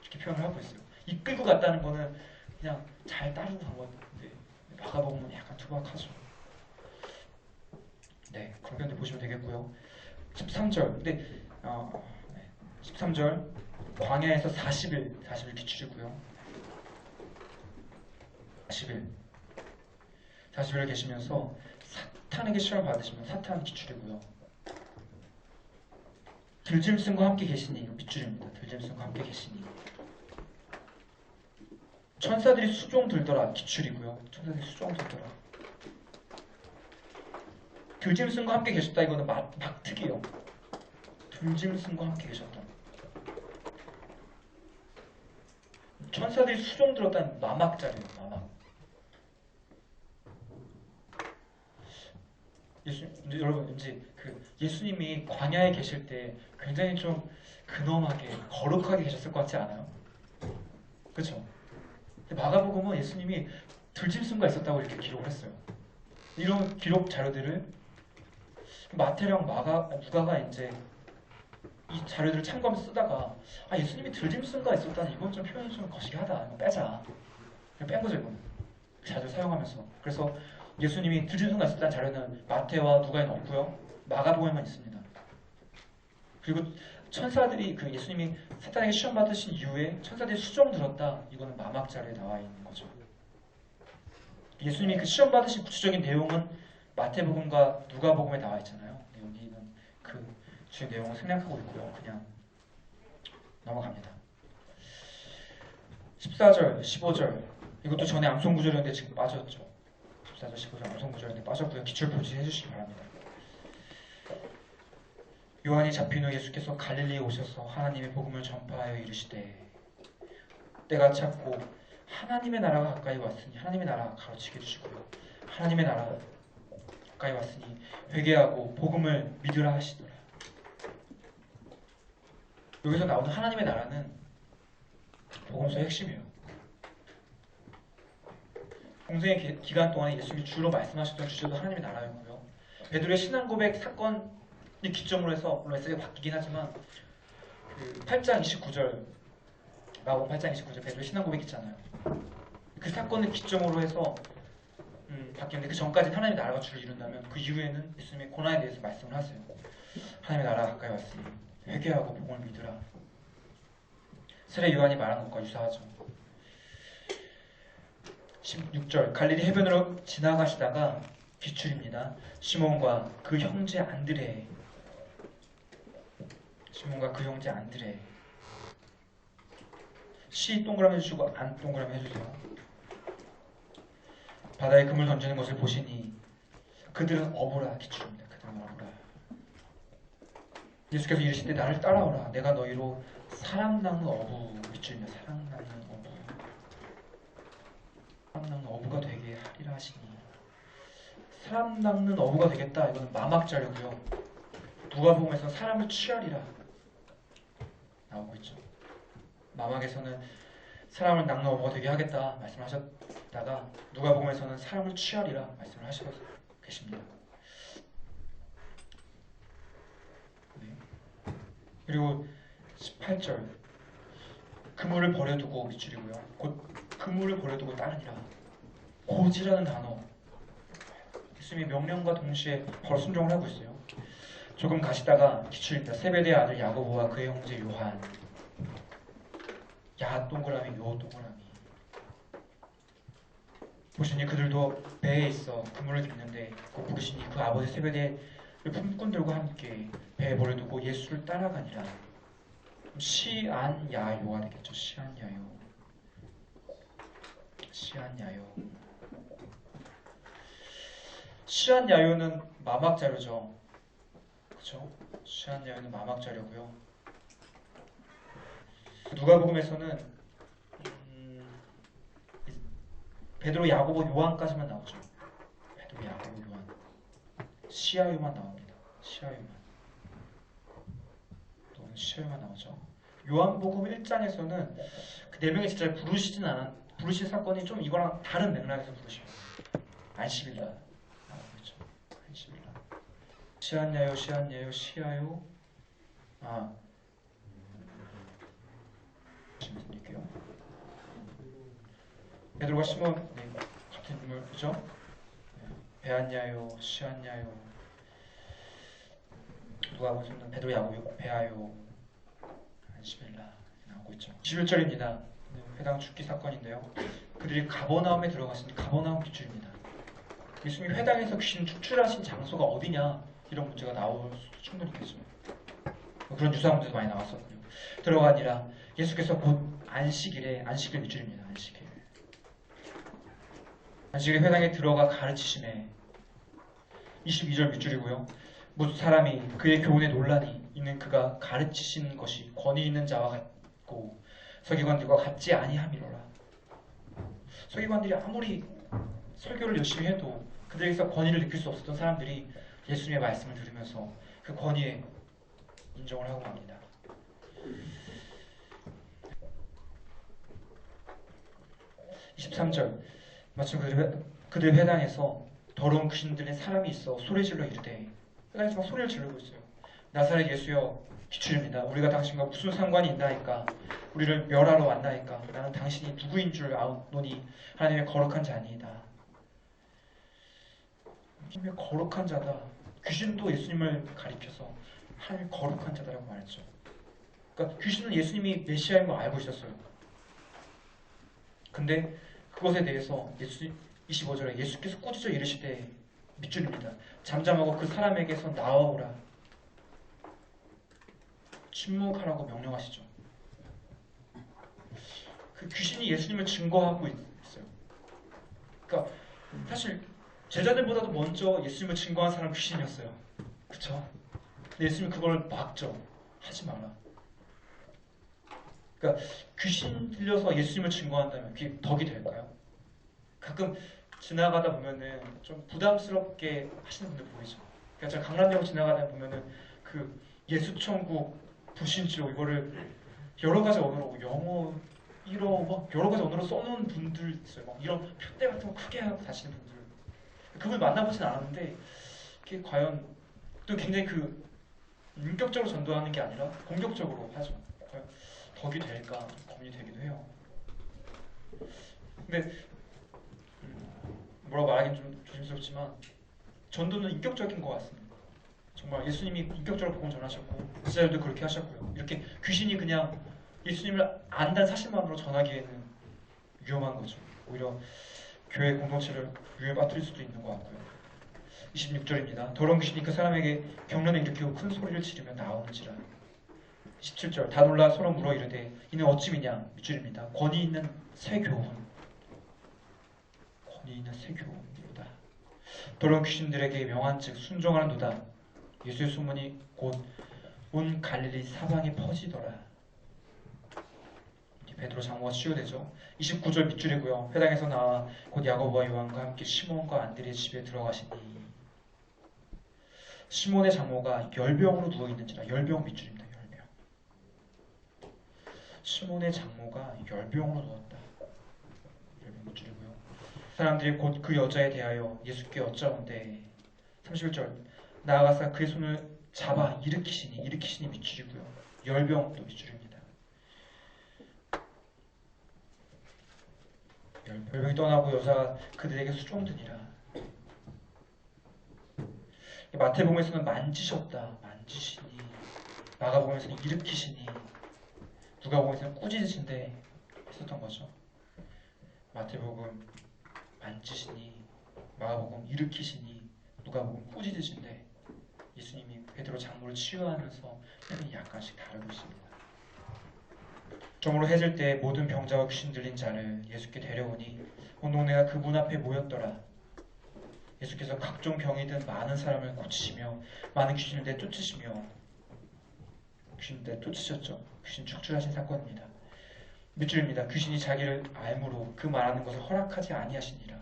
Speaker 1: 이렇게 표현을 하고 있어요. 이끌고 갔다는 거는 그냥 잘 따르고 간 건데 마가복음은 약간 투박하죠. 네, 그런 표현들 보시면 되겠고요. 13절. 근데 13절 광야에서 40일 기출이고요. 40일 계시면서 사탄에게 시험을 받으시면 사탄 기출이고요. 들짐승과 함께 계시니 이거 밑줄입니다. 들짐승과 함께 계시니 천사들이 수종 들더라 기출이고요. 천사들이 수종 들더라. 들짐승과 함께 계셨다 이거는 막특이요. 들짐승과 함께 계셨다. 천사들이 수종 들었다는 마막자리예요. 마막. 여러분 왠지 예수님이 광야에 계실 때 굉장히 좀 근엄하게 거룩하게 계셨을 것 같지 않아요? 그렇죠? 마가복음은 예수님이 들짐승과 있었다고 이렇게 기록을 했어요. 이런 기록 자료들을 마태랑 누가가 이제 이 자료들을 참고하면서 쓰다가 예수님이 들짐승과 있었다니 이건 좀 표현이 좀 거시기하다. 이거 빼자. 그냥 뺀 거죠 이건. 자주 사용하면서. 그래서 예수님이 들짐승과 있었다는 자료는 마태와 누가에는 없고요. 마가복음에만 있습니다. 그리고 천사들이 예수님이 사탄에게 시험 받으신 이후에 천사들이 수종 들었다. 이거는 마막 자료에 나와 있는 거죠. 예수님이 그 시험 받으신 구체적인 내용은 마태복음과 누가복음에 나와 있잖아요. 여기는 그 주의 내용을 생략하고 있고요. 그냥 넘어갑니다. 14절, 15절 이것도 전에 암송구절이었는데 지금 빠졌죠. 14절, 15절 암송구절인데 빠졌고요. 기출표시 해주시기 바랍니다. 요한이 잡힌 후 예수께서 갈릴리에 오셔서 하나님의 복음을 전파하여 이르시되 때가 찼고 하나님의 나라가 가까이 왔으니 하나님의 나라 가르치게 해주시고요. 하나님의 나라 가까이 왔으니 회개하고 복음을 믿으라 하시더라. 여기서 나오는 하나님의 나라는 복음서의 핵심이에요. 공생의 기간 동안에 예수님이 주로 말씀하셨던 주제도 하나님의 나라였고요. 베드로의 신앙 고백 사건이 기점으로 해서 물론 메시지가 바뀌긴 하지만 그 8장 29절 마가복음 8장 29절 베드로의 신앙 고백 있잖아요. 그 사건을 기점으로 해서 바뀌는데 그 전까지는 하나님의 나라가 주를 이룬다면 그 이후에는 예수님의 고난에 대해서 말씀을 하세요. 하나님의 나라가 가까이 왔으니 회개하고 복음을 믿으라. 세례 요한이 말한 것과 유사하죠. 16절 갈릴리 해변으로 지나가시다가 기출입니다. 시몬과 그 형제 안드레 시 동그라미 해주시고 안 동그라미 해주세요. 바다에 금을 던지는 것을 보시니 그들은 어부라. 기출입니다. 그들은 어부라. 예수께서 이르시되 나를 따라오라. 내가 너희로 사람 낚는 어부. 기출입니다. 사람 낚는 어부가 되게 하리라 하시니 사람 낚는 어부가 되겠다. 이거는 마막자료고요. 누가복음에서 사람을 취하리라 나오고 있죠. 마막에서는 사람을 낚는 어부가 되게 하겠다 말씀하셨다가 누가복음에서는 사람을 취하리라 말씀을 하시고 계십니다. 네. 그리고 18절 그물을 버려두고 밑줄이고요. 곧 그물을 버려두고 따르니라. 곧이라는 단어 예수님이 명령과 동시에 바로 순종을 하고 있어요. 조금 가시다가 기출입니다. 세베대의 아들 야고보와 그의 형제 요한. 야 동그라미 요 동그라미. 보시니 그들도 배에 있어 그물을 깁는데 곧 부르시니 그 아버지 세베대의 품꾼들과 함께 배에 버려두고 예수를 따라가니라. 시안야요가 되겠죠. 시안야요. 시안야요는 마막 자료죠. 그렇죠? 시안야요는 마막 자료고요. 누가복음에서는 베드로, 야고보, 요한까지만 나오죠. 베드로, 야고보, 요한. 시아요만 나옵니다. 시아요만 나오죠. 요한복음 1장에서는 그 네 명의 제자를 부르신 사건이 좀 이거랑 다른 맥락에서 부르시고 안식일날 나오고 있죠. 안식일날. 시안야요, 시아요. 말씀드릴게요. 베드로가 시몬 같은 인물이죠. 베안야요, 시안야요. 누가 보시면 베드로, 야고보, 베아요, 안식일날 나오고 있죠. 11절입니다. 회당 죽기 사건인데요. 그들이 가버나움에 들어갔으니 가버나움 기출입니다. 예수님이 회당에서 귀신 축출하신 장소가 어디냐 이런 문제가 나올 수도 충분히 있겠죠. 그런 유사한 문제도 많이 나왔었고요. 들어가니라 예수께서 곧 안식일에 안식일 밑줄입니다. 안식일 회당에 들어가 가르치심에 22절 밑줄이고요. 무슨 사람이 그의 교훈에 논란이 있는 그가 가르치신 것이 권위 있는 자와 같고 서기관들과 같지 아니함이로라. 서기관들이 아무리 설교를 열심히 해도 그들에게서 권위를 느낄 수 없었던 사람들이 예수님의 말씀을 들으면서 그 권위에 인정을 하고 맙니다. 마침 그들 회당에서 더러운 귀신들의 사람이 있어 소리질러 이르되 회당에서 막 소리를 지르고 있어요. 나사렛 예수여 기출입니다. 우리가 당신과 무슨 상관이 있나이까? 우리를 멸하러 왔나이까? 나는 당신이 누구인 줄 아노니 하나님의 거룩한 자니이다. 하나님의 거룩한 자다. 귀신도 예수님을 가리켜서 하나님의 거룩한 자다라고 말했죠. 그러니까 귀신은 예수님이 메시아인 걸 알고 있었어요. 근데 그것에 대해서 25절에 예수께서 꾸짖어 이르시되 밑줄입니다. 잠잠하고 그 사람에게서 나와오라. 침묵하라고 명령하시죠. 그 귀신이 예수님을 증거하고 있어요. 그러니까 사실 제자들보다도 먼저 예수님을 증거한 사람은 귀신이었어요. 그렇죠? 근데 예수님이 그걸 막죠. 하지 마라. 그러니까 귀신 들려서 예수님을 증거한다면 그게 덕이 될까요? 가끔 지나가다 보면은 좀 부담스럽게 하시는 분들 보이죠. 그러니까 제가 강남역 지나가다 보면은 그 예수천국 부신지로 이거를 여러 가지 언어로 영어, 일어 막 여러 가지 언어로 써놓은 분들 있어요. 막 이런 표대 같은 거 크게 하고 다시는 분들. 그분 만나보진 않았는데 그게 과연 또 굉장히 그 인격적으로 전도하는 게 아니라 공격적으로 하죠. 과연 덕이 될까 고민이 되기도 해요. 근데 뭐라고 말하긴 좀 조심스럽지만 전도는 인격적인 것 같습니다. 정말 예수님이 인격적으로 복음 전하셨고 제자들도 그렇게 하셨고요. 이렇게 귀신이 그냥 예수님을 안다는 사실만으로 전하기에는 위험한 거죠. 오히려 교회 공동체를 위험에 빠뜨릴 수도 있는 것 같고요. 26절입니다. 더러운 귀신이 그 사람에게 경련을 일으키고 큰 소리를 지르며 나오는지라. 27절 다 놀라 서로 물어 이르되 이는 어찌 미냐. 밑줄입니다. 권위 있는 새 교훈. 권위 있는 새 교훈이로다. 더러운 귀신들에게 명한 즉 순종하는도다. 예수의 소문이 곧 온 갈릴리 사방에 퍼지더라. 베드로 장모가 치유되죠. 29절 밑줄이고요. 회당에서 나와 곧 야고보와 요한과 함께 시몬과 안드레의 집에 들어가시니 시몬의 장모가 열병으로 누워있는지라. 열병 밑줄입니다. 열병. 시몬의 장모가 열병으로 누웠다. 열병 밑줄이고요. 사람들이 곧 그 여자에 대하여 예수께 여짜온대. 31절 나아가서 그의 손을 잡아 일으키시니 밑줄이고요. 열병도 밑줄입니다. 열병이 떠나고 여자가 그들에게 수종드니라. 마태복음에서는 만지셨다, 만지시니, 마가복음에서는 일으키시니, 누가복음에서는 꾸짖으신데 했었던 거죠. 마태복음 만지시니, 마가복음 일으키시니, 누가복음 꾸짖으신데 예수님이 베드로 장모를 치유하면서 표현이 약간씩 다르고 있습니다. 저물어 해질 때 모든 병자와 귀신 들린 자를 예수께 데려오니 온 동네가 그 문 앞에 모였더라. 예수께서 각종 병이 든 많은 사람을 고치시며 많은 귀신을 내쫓으시며 귀신 내쫓으셨죠. 귀신 축출하신 사건입니다. 밑줄입니다. 귀신이 자기를 알므로 그 말하는 것을 허락하지 아니하시니라.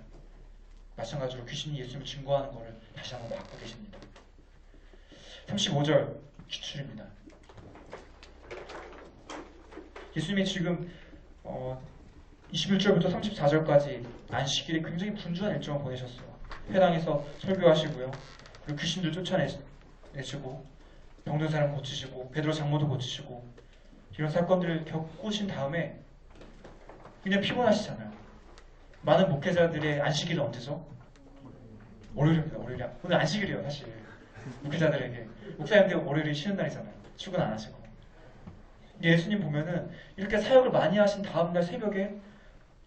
Speaker 1: 마찬가지로 귀신이 예수님을 증거하는 것을 다시 한번 받고 계십니다. 35절 기출입니다. 예수님이 지금 21절부터 34절까지 안식일에 굉장히 분주한 일정을 보내셨어요. 회당에서 설교하시고요. 그리고 귀신들 쫓아내시고 병든 사람 고치시고 베드로 장모도 고치시고 이런 사건들을 겪으신 다음에 그냥 피곤하시잖아요. 많은 목회자들의 안식일은 언제죠? 월요일입니다. 월요일. 오늘 안식일이에요. 사실 목회자들에게. 목사님들 월요일이 쉬는 날이잖아요. 출근 안 하시고. 예수님 보면은 이렇게 사역을 많이 하신 다음날 새벽에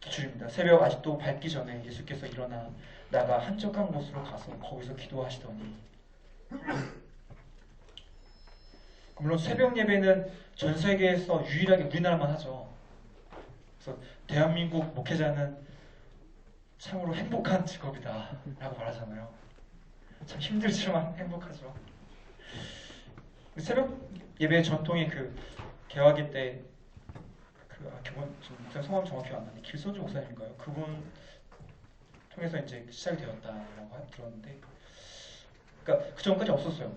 Speaker 1: 기출입니다. 새벽 아직도 밝기 전에 예수께서 일어나 나가 한적한 곳으로 가서 거기서 기도하시더니, 물론 새벽 예배는 전 세계에서 유일하게 우리나라만 하죠. 그래서 대한민국 목회자는 참으로 행복한 직업이다 라고 말하잖아요. 참 힘들지만 행복하죠. 새벽 예배 전통이 그 개화기 때 목사님 성함이 정확히 안 나는데 길선주 목사님인가요? 그분 통해서 이제 시작이 되었다라고 들었는데, 그러니까 그 전까지 없었어요.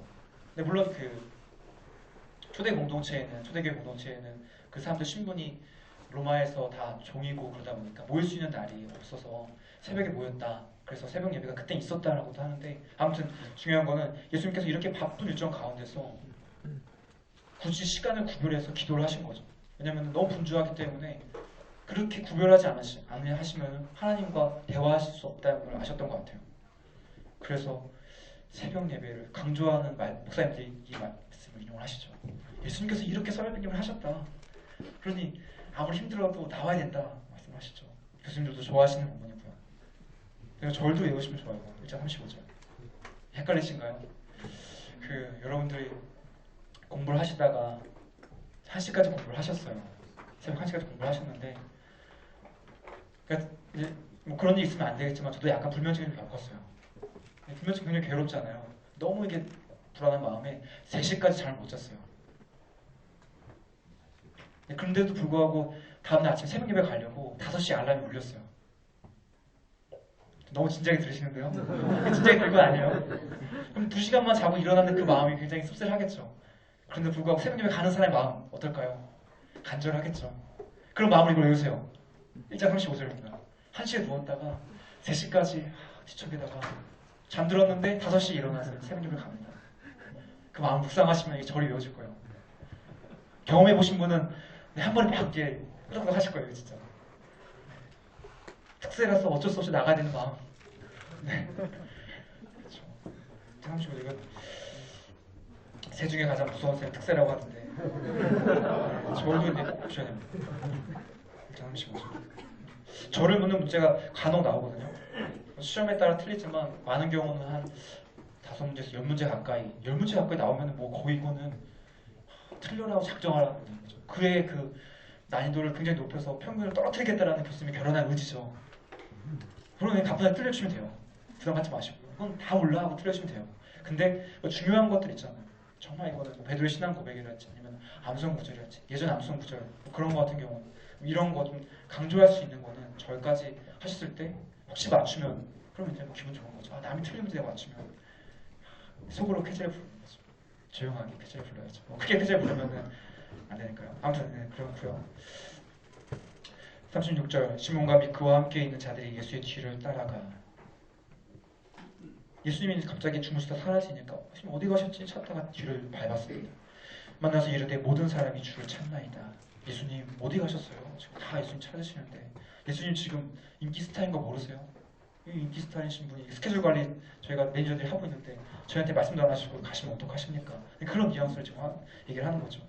Speaker 1: 근데 물론 그 초대교회 공동체에는 그 사람들 신분이 로마에서 다 종이고 그러다 보니까 모일 수 있는 날이 없어서 새벽에 모였다. 그래서 새벽 예배가 그때 있었다라고도 하는데, 아무튼 중요한 거는 예수님께서 이렇게 바쁜 일정 가운데서 굳이 시간을 구별해서 기도를 하신 거죠. 왜냐하면 너무 분주하기 때문에 그렇게 구별하지 않으시면 하나님과 대화하실 수 없다는 걸 아셨던 것 같아요. 그래서 새벽 예배를 강조하는 목사님들이 이 말씀을 인용을 하시죠. 예수님께서 이렇게 설교를 하셨다. 그러니 아무리 힘들어도 나와야 된다 말씀하시죠. 교수님들도 좋아하시는 부분이고요. 그리고 절도 외우시면 좋아요. 1장 35절. 헷갈리신가요? 여러분들이 공부를 하시다가 1시까지 공부를 하셨어요. 새벽 1시까지 공부를 하셨는데, 그러니까 이제 뭐 그런 일 있으면 안 되겠지만 저도 약간 불면증을 겪었어요. 불면증 굉장히 괴롭잖아요. 너무 이게 불안한 마음에 3시까지 잠을 못 잤어요. 그런데도 불구하고 다음날 아침 새벽 예배 가려고 5시에 알람이 울렸어요. 너무 진지하게 들으시는데요. 진지하게 들은 건 아니에요. 그럼 2시간만 자고 일어나는 그 마음이 굉장히 씁쓸하겠죠. 그런데 불구하고 새벽 예배 가는 사람의 마음 어떨까요? 간절하겠죠. 그런 마음으로 이걸 외우세요. 1장 35절입니다. 1시에 누웠다가 3시까지 뒤척이다가 잠들었는데 5시에 일어나서 새벽 예배 갑니다. 그 마음 묵상하시면 이 절이 외워질 거예요. 경험해보신 분은 한 번에 막 이렇게 꾸덕꾸덕 하실 거예요, 진짜. 특세라서 어쩔 수 없이 나가야 되는 마음. 네. 그렇죠. 35절 이거 새 중에 가장 무서운 새 특세라고 하던데. 절도 근데 꼭 보셔야 됩니다. 35절. 절을 묻는 문제가 간혹 나오거든요. 시험에 따라 틀리지만 많은 경우는 한 5문제에서 10문제 가까이 10문제 가까이 나오면 뭐 거의 이거는 틀려라고 작정하라는 거죠. 그의 그 난이도를 굉장히 높여서 평균을 떨어뜨리겠다라는 교수님의 결혼한 의지죠. 그러면 가뿐하게 틀려주시면 돼요. 부담 갖지 마시고 이건 다 몰라 하고 틀려주시면 돼요. 근데 뭐 중요한 것들 있잖아요. 정말 이거는 뭐 베드로의 신앙 고백이랄지 아니면 암송 구절이랄지 예전 암송 구절 뭐 그런 거 같은 경우는 이런 거 좀 강조할 수 있는 거는 절까지 하셨을 때 혹시 맞추면 그러면 이제 뭐 기분 좋은 거죠. 아, 남이 틀리면 내가 맞추면 속으로 쾌재를 부르는 거죠. 조용하게 쾌재를 불러야죠. 뭐 크게 쾌재를 부르면은 안 되니까요. 아무튼 네, 그렇고요. 36절 시몬과 및 그와 함께 있는 자들이 예수의 뒤를 따라가. 예수님이 갑자기 주무시다 사라지니까 예수님 어디 가셨지 찾다가 뒤를 밟았습니다. 만나서 이르되 모든 사람이 주를 찾나이다. 예수님 어디 가셨어요? 지금 다 예수님 찾으시는데 예수님 지금 인기 스타인 거 모르세요? 이 인기 스타이신 분이 스케줄 관리 저희가 매니저들이 하고 있는데 저희한테 말씀도 안 하시고 가시면 어떡하십니까? 그런 뉘앙스를 지금 얘기를 하는 거죠.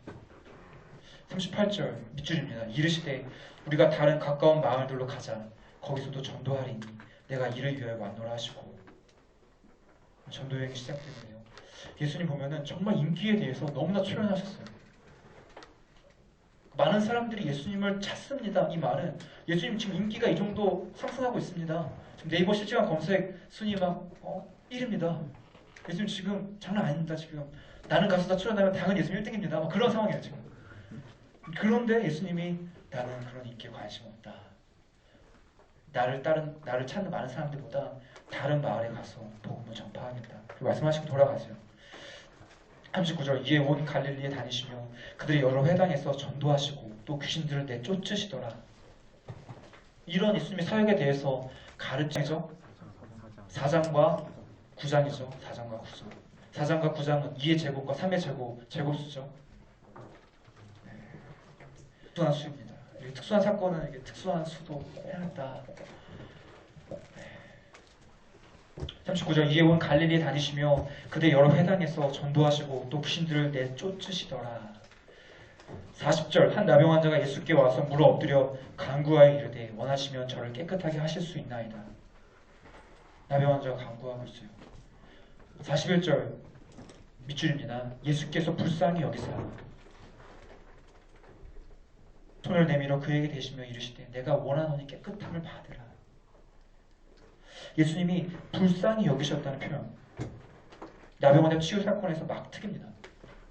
Speaker 1: 38절 밑줄입니다. 이르시되 우리가 다른 가까운 마을들로 가자. 거기서도 전도하리니 내가 이를 위하여 왔노라 하시고 전도 여행이 시작되네요. 예수님 보면은 정말 인기에 대해서 너무나 초연하셨어요. 많은 사람들이 예수님을 찾습니다. 이 말은 예수님 지금 인기가 이 정도 상승하고 있습니다. 지금 네이버 실시간 검색 순위 막 1위입니다. 예수님 지금 장난 아닙니다. 지금 나는 가수다 출연하면 당연히 예수님 1등입니다. 막 그런 상황이에요 지금. 그런데 예수님이 나는 그런 인기에 관심 없다. 나를 찾는 많은 사람들보다 다른 마을에 가서 복음을 전파하겠다. 그 말씀하시고 돌아가세요. 39절 이에 온 갈릴리에 다니시며 그들이 여러 회당에서 전도하시고 또 귀신들을 내쫓으시더라. 이런 예수님의 사역에 대해서 가르치죠. 4장과 9장이죠. 4장과 9장. 4장과 9장은 2의 제곱과 3의 제곱수죠. 특수한 수입니다. 특수한 사건은 이게 특수한 수도 빼놨다. 39절 이에 온 갈릴리에 다니시며 그들 여러 회당에서 전도하시고 또 귀신들을 내쫓으시더라. 40절 한 나병 환자가 예수께 와서 물어 엎드려 간구하여 이르되 원하시면 저를 깨끗하게 하실 수 있나이다. 나병 환자가 간구하고 있어요. 41절 밑줄입니다. 예수께서 불쌍히 여기사 손을 내밀어 그에게 대시며 이르시되 내가 원하노니 깨끗함을 받으라. 예수님이 불쌍히 여기셨다는 표현 나병 환자 치유 사건에서 막 특입니다.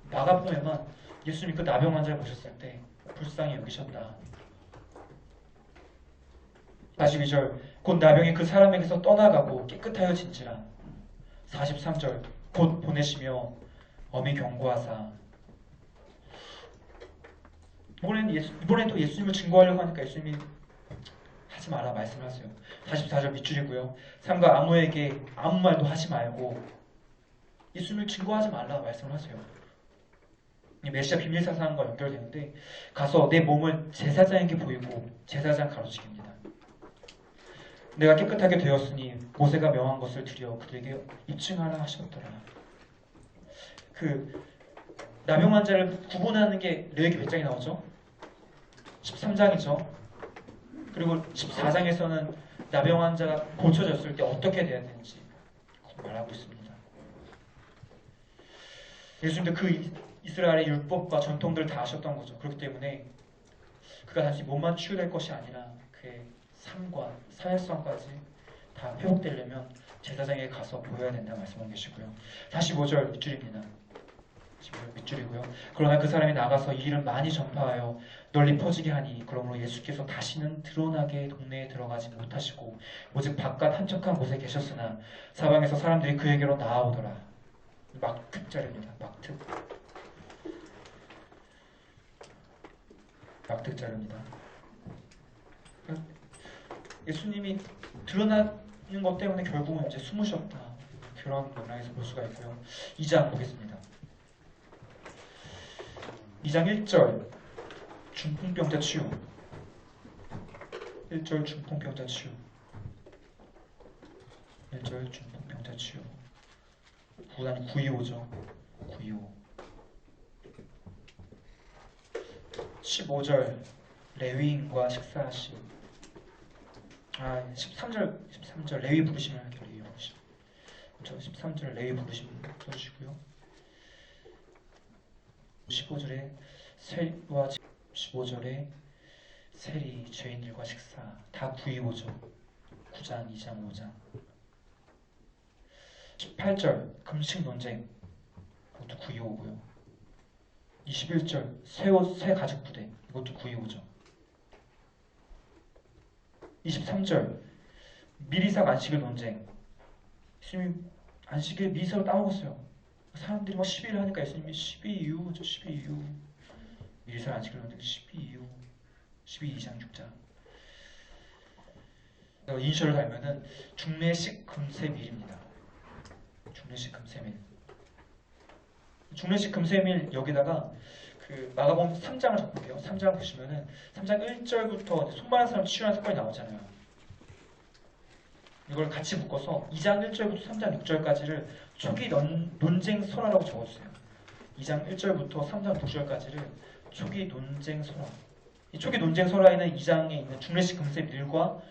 Speaker 1: 마가복음에만 예수님이 그 나병 환자를 보셨을 때 불쌍히 여기셨다. 42절 곧 나병이 그 사람에게서 떠나가고 깨끗하여진지라. 43절 곧 보내시며 엄히 경고하사. 이번엔 또 예수님을 증거하려고 하니까 예수님이 하지 마라 말씀하세요. 44절 밑줄이고요. 삼가 아무에게 아무 말도 하지 말고 예수님을 증거하지 말라 말씀을 하세요. 메시아 비밀 사상과 연결되는데 가서 내 몸을 제사장에게 보이고 제사장 가로지깁니다. 내가 깨끗하게 되었으니 모세가 명한 것을 드려 그들에게 입증하라 하셨더라. 그 나병 환자를 구분하는 게 레위기 몇 장이 나오죠? 13장이죠. 그리고 14장에서는 나병 환자가 고쳐졌을 때 어떻게 돼야 되는지 말하고 있습니다. 예수님도 그 이스라엘의 율법과 전통들을 다 아셨던 거죠. 그렇기 때문에 그가 단지 몸만 치유될 것이 아니라 그의 삶과 사회성까지 다 회복되려면 제사장에게 가서 보여야 된다고 말씀하고 계시고요. 45절 밑줄입니다. 밑줄이고요. 그러나 그 사람이 나가서 이 일을 많이 전파하여 널리 퍼지게 하니 그러므로 예수께서 다시는 드러나게 동네에 들어가지 못하시고 오직 바깥 한적한 곳에 계셨으나 사방에서 사람들이 그에게로 나아오더라. 막특자료입니다. 막특자료입니다. 예수님이 드러나는 것 때문에 결국은 이제 숨으셨다. 그런 맥락에서 볼 수가 있고요. 2장 보겠습니다. 2장 1절 중풍병자 치유. 1절 중풍병자 치유. 1절 중풍병자 치유. 925죠. 925. 15절 레위인과 식사하심. 13절 레위 부르심을 할게요. 레위 부르심. 저 13절 레위 부르심 써주시고요. 15절에 세리와 15절에 세리 죄인들과 식사 다 925죠. 9장, 2장, 5장. 18절 금식 논쟁 이것도 925고요. 21절 새 가죽 부대 이것도 925죠. 23절 미리삭 안식일 논쟁. 예수님이 안식일 미리삭을 따먹었어요. 사람들이 막 시비를 하니까 예수님이 12이유 저 12이유 미리삭 안식일 논쟁 12이유 12장 6장. 인셜을 달면은 중례식 금세밀입니다. 중례식 금세밀. 중례식 금세밀 여기다가 그 마가복음 3장을 적볼게요. 3장 보시면은 3장 1절부터 손만한 사람 치유하는 사건이 나오잖아요. 이걸 같이 묶어서 2장 1절부터 3장 6절까지를 초기 논쟁 설화라고 적어주세요. 2장 1절부터 3장 6절까지를 초기 논쟁 설화. 이 초기 논쟁 설화에는 2장에 있는 중례식 금세밀과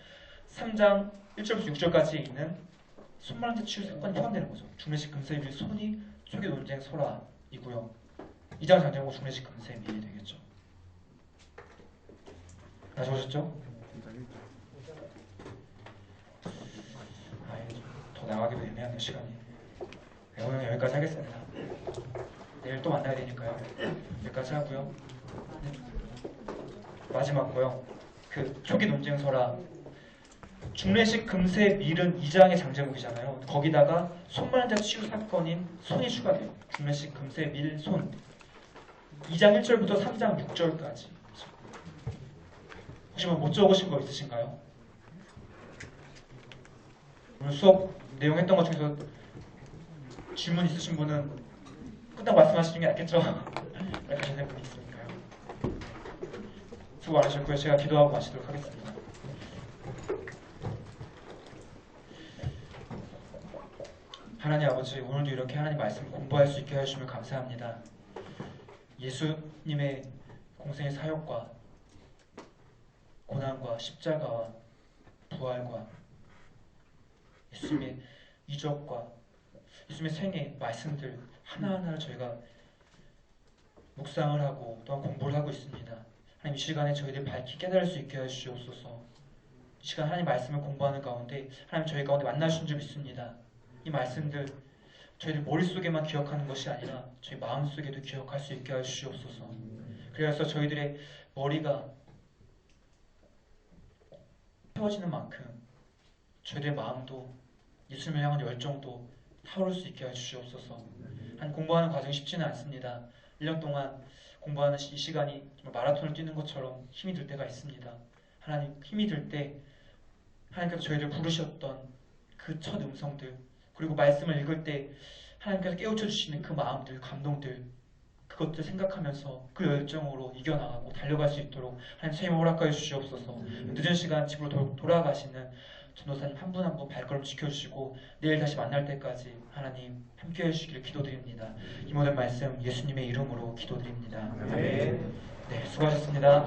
Speaker 1: 3장 1절부터 6절까지에 있는 손만한 치유 사건이 포함되는 거죠. 중례식 금세밀 손이 초기 논쟁 설화이고요. 2장 장제목은 중례식 금세밀이 되겠죠. 다 적으셨죠? 더 나가기도 애매하네요. 시간이. 오늘 여기까지 하겠습니다. 내일 또 만나야 되니까요. 여기까지 하고요. 마지막 거요. 그 초기 논쟁 설화 중례식 금세밀은 2장의 장제목이잖아요. 거기다가 손만한 자 치유 사건인 손이 추가돼요. 중례식 금세밀 손 2장 1절부터 3장 6절까지. 혹시 뭐 못 적으신 거 있으신가요? 오늘 수업 내용 했던 것 중에서 질문 있으신 분은 끝나고 말씀하시는 게 낫겠죠? 가시는 분이 있으니까요. 수고 많으셨고요. 제가 기도하고 마치도록 하겠습니다. 하나님 아버지, 오늘도 이렇게 하나님 말씀을 공부할 수 있게 해주시면 감사합니다. 예수님의 공생의 사역과 고난과 십자가와 부활과 예수님의 이적과 예수님의 생애 말씀들 하나하나를 저희가 묵상을 하고 또한 공부를 하고 있습니다. 하나님 이 시간에 저희들 밝히 깨달을 수 있게 해주시옵소서. 이 시간 하나님 말씀을 공부하는 가운데 하나님 저희 가운데 만나주신 줄 믿습니다. 이 말씀들 저희들 머릿속에만 기억하는 것이 아니라 저희 마음속에도 기억할 수 있게 해주시옵소서. 그래서 저희들의 머리가 채워지는 만큼 저희들의 마음도 예수님을 향한 열정도 타오를 수 있게 해주시옵소서. 한 공부하는 과정이 쉽지는 않습니다. 1년 동안 공부하는 이 시간이 정말 마라톤을 뛰는 것처럼 힘이 들 때가 있습니다. 하나님 힘이 들 때 하나님께서 저희를 부르셨던 그 첫 음성들 그리고 말씀을 읽을 때 하나님께서 깨우쳐 주시는 그 마음들, 감동들 그것들 생각하면서 그 열정으로 이겨나가고 달려갈 수 있도록 하나님 선생님 허락하여 주시옵소서. 늦은 시간 집으로 돌아가시는 전도사님 한 분 한 분 발걸음 지켜주시고 내일 다시 만날 때까지 하나님 함께해 주시기를 기도드립니다. 이 모든 말씀 예수님의 이름으로 기도드립니다. 네, 수고하셨습니다.